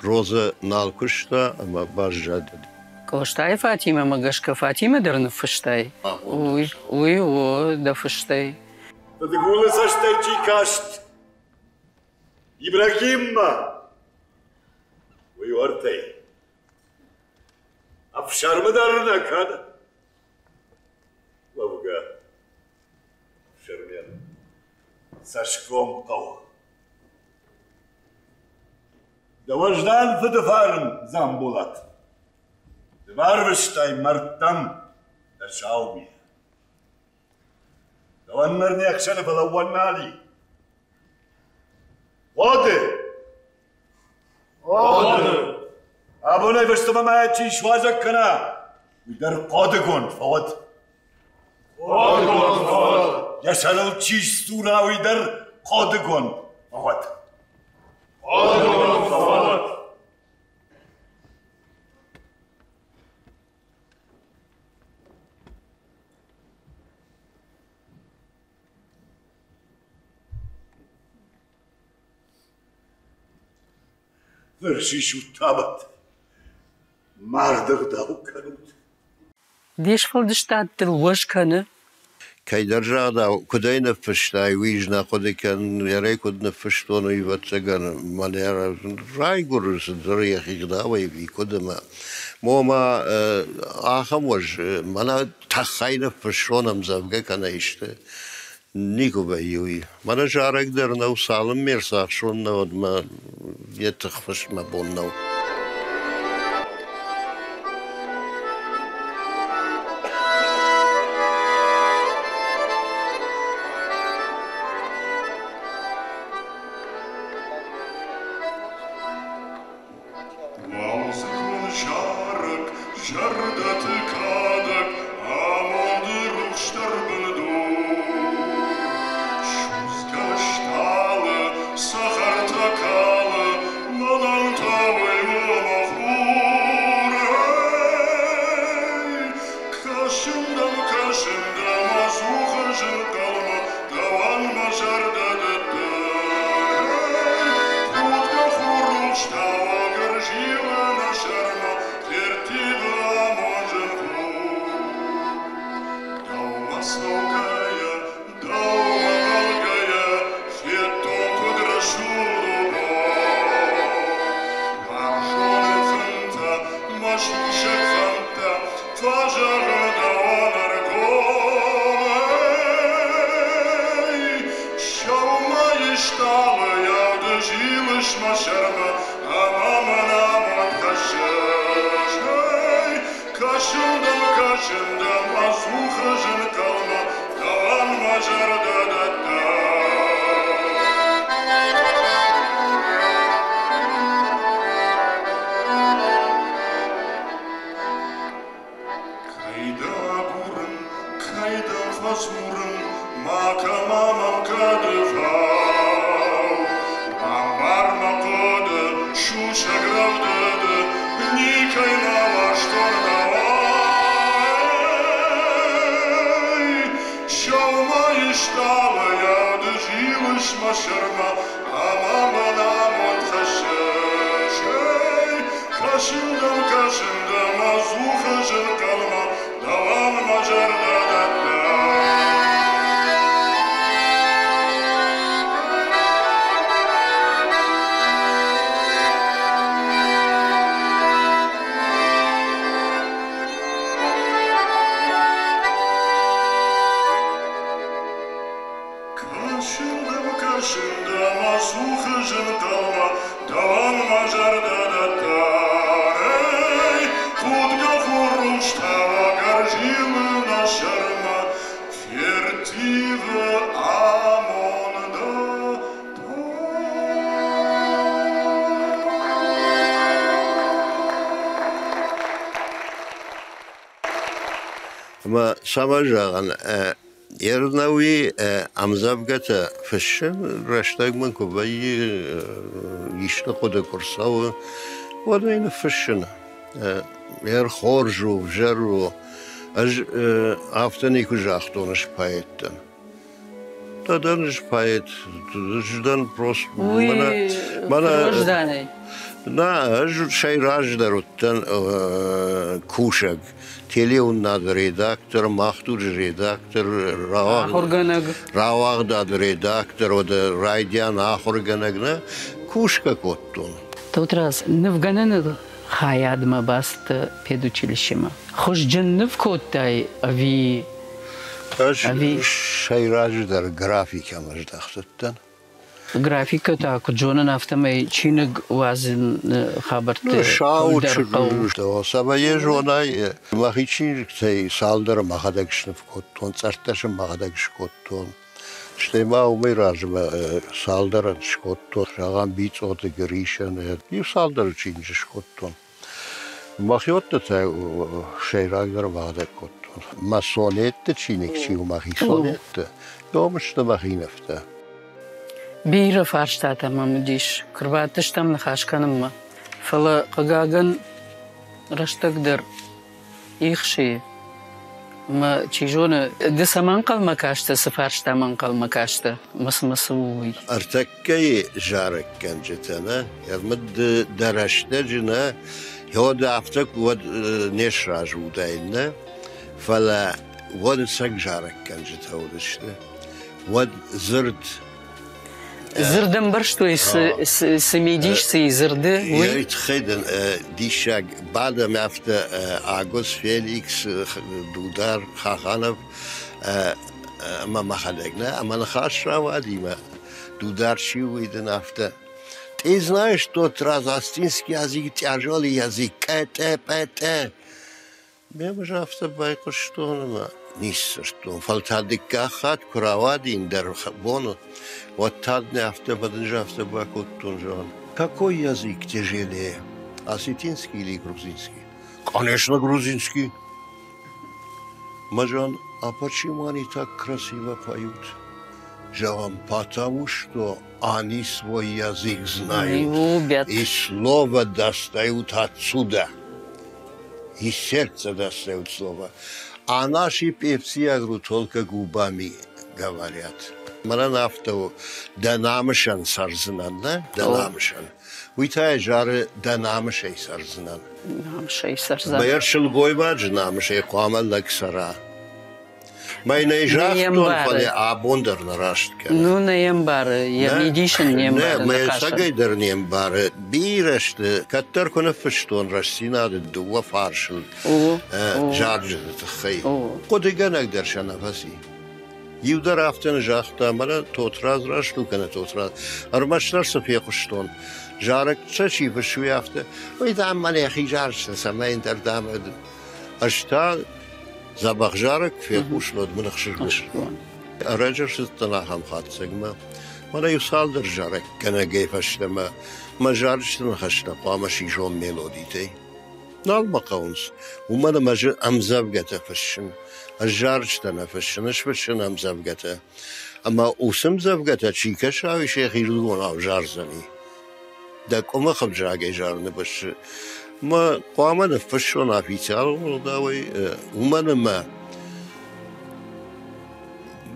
روزا نالكشتا اما باش جادد كوشتاي فاطمة ماغشكا فاطمة درن فشتاي وي و دا فشتاي تقول ساشتاي كاشت إبراهيم ويورتي أفشار مدارنا كذا وابقى أفشار ساشكوم قوة دوجدان فدفارن زامبولات دفارشتاي مرتم تشاوبي دوانرني أكشن فلوان نالي واضح أبونا يفشتما ما يتشي شوازك كنا ويدر قادقون فوت يسألو تشيش سونا ويدر قادقون فوت فرشي شو تابت ماردغ داو كانوت ديش فلدشتات تلوش كان كي درجة دا كداي نفشتاي ويجنا قدي كان يري كد نفشتون يفتسجن مانيرا راي قرص دريا خيدا ويبي كدما موما آخم وج منا تخاي نفشون مزبقة كان يشته نيكو بهيوي منا جارك درنا وسالم ميرساخ شون نود ما يتخفش ما بونو ما سامجان يرنوي أمزبجة فشن رشتاق من كوباي يشتقوا دكورساو ودين فشن خورجو جرو أفتني كجاختونش بايتن تدنش بايت جدن بروس منا نا شيء راج دروتن كوشق تليون ناد ريداكتور ماختور ريداكتور راواغ داد ريداكتور ود رايديان آخرجنگنا كوشق كوتون توتراس نفغانن خاياد ما باست педучилищема خوش جنف كوتاي أبي شيء راج در جرافيكا مجدختن جرافيكا تاكو جونن أفتمي تشينج وازن خبرت شاو تشو سبايا جوناي ما هيشين كتي سالدر ما خدكش نفكوتون ترتش ما خدكش كوتون شتما وميراج سالدر شكوتون شغان بيت أو تجريشن يسالدر تشينج شكوتون ما خيوت تا شيء راجر ما خدك كوتون ما صونيت تشينك شيء وما هي صونيت يومش تبغي نفته بيرة فارشتاتا ما مديش كرباتش تم نخاش كانما فلا قاقن رشتك در يخشي ما تشيجونا دسا منقل مكاشتا سفارشتا منقل مكاشتا مسوي ارتكي جارك كان جتنا يرمد درشتا جنا يود افتك ود نشراج وداينا فلا ود سك جارك كان جتا ودشتا ود زرد زردن برشتوي سميديش سي زرده يتخيدن ديشاق بعد ما افت اغوست فيليكس دودار خاخانف ما خلقنا اما نخاش راوادي ما دودار شيو يدن افت ты знаешь что тразастинский язык тяжелый язык кэте я уже автобайку что нема Ниса, что фалтадика хат куравадин дер бону, вот тадне автобаданжа автобакуттун жон. Какой язык тяжелее, осетинский или грузинский? Конечно, грузинский. Маджан, а почему они так красиво поют? Жан, потому что они свой язык знают и слово достают отсюда, и сердце достают слово. А наши певцы, я говорю, только губами говорят. Мана нафту данамшан сарзнан, да? Данамшан. Уйтай жары данамшей сарзнан. Намшей сарзнан. Байершил гойбадж намшей қамал лаксара. Майна жахтон фале абондер нараштка. Ну наембар, я видишен нембар. Не, мы сагайдер нембар. Бирашт, каттер конфштон растина дуа фаршил. جارج تخي قديقان أقدر شنفسي يودر أفتن جاختا مرا توتراز راشلو كنا توتراز أرمشتر سفيا قشتون جارك تشي فشوي أفتا وإذا عمال يا أخي جارج سماين تردام أشتا زباق جارك في قشلود من خشلوش أرجر ستنا هم خات سجما مرا يصال جارك كنا جيف أشتما ما جارج تنخشنا قامشي جون ميلوديتي نال مقاونس ومانا ماجر أمزابجته فشن الجارج تنفشن إيش فشن أمزابجته أما وسم زابجته شيء شاوي شيء يردون أو جارزني دك أما خب جاجي جارنا بس ما قام نفشون في تالو داوي ومانا ما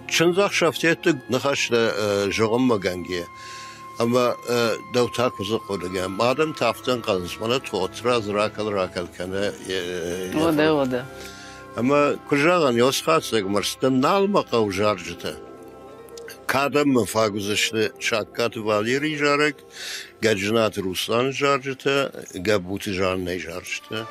شنزاق شفتيت نخش جرم مجانجي أما دو تاكوز قولنا مادام تافتن قلنس منا توتراز راكل كنا وده أما كجاغن يوسخات سيق مرستن نالما قو جارجته كادم مفاقوزش شاكات واليري جارك جاجنات روسلان جارجته جابوت جارني جارجته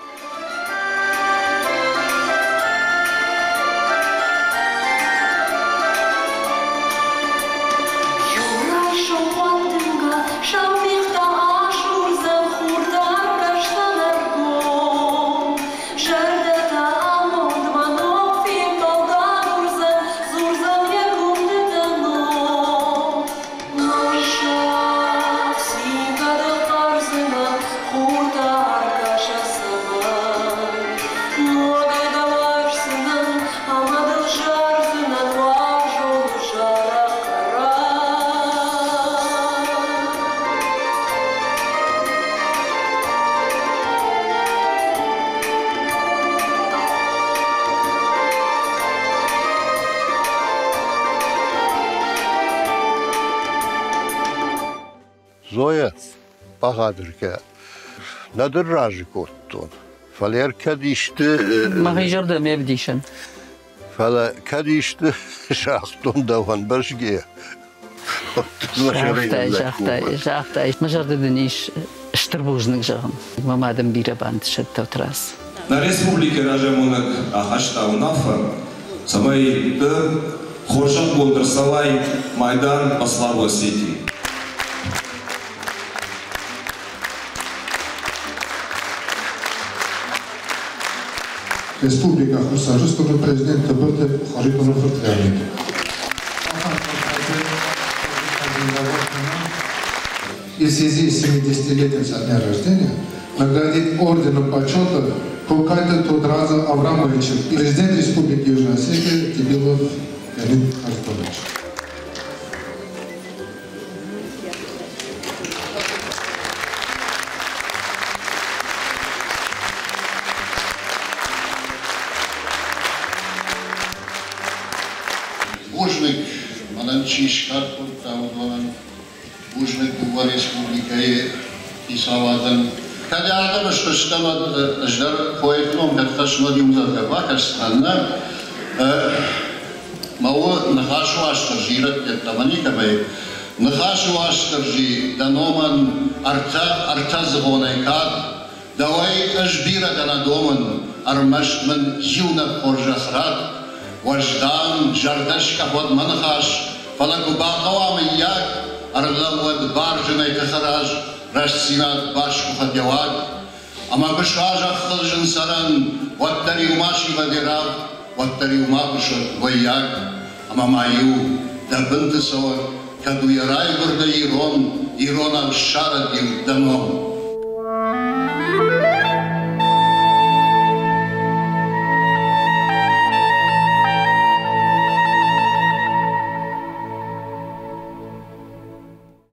Kurtar kaşası بقادر ندر راجي كوتون فلير كديشت ما هي جردة ما بديشن فلا كديشت شاختون دوان برشجي شاختاي ما جردة دنيش اشتربوزنك جاهم ما مادم بيرا باند شتو تراس На республике Ражамонак Ахашта Унафа, самой Хоршат Болдерсалай, Майдан по Славу Осетии. Республика Хурсажистого президента Бърте Харитона Фъртляните. И в связи с 70-летием со дня рождения наградить орденом почета Кокайта Тодраза Аврамовича, президент Республики Южная Осетия Кибилов Леонид Артурович. Ужник Мананчишкар Куртаудван, Ужник Дуга Республика и Савадан. Когда Адам что стало ждал поэтом, как то что дим за табака страна, мало нахашу аштажират это маника бе, нахашу аштажи даноман арта звонайкат, давай ажбира данадоман армаштман юна хоржахрат, вождан жардашка под манхаш, фалагубахава мияк, арлавад баржинай тахараж. Рашсинат башку хадяват, ама бешажах хылжын саран, ваттари умаши вадирав, ваттари умабышат ваяк, ама маю, да бынты сова, каду ярай вырда ирон, ирона шара дил даном.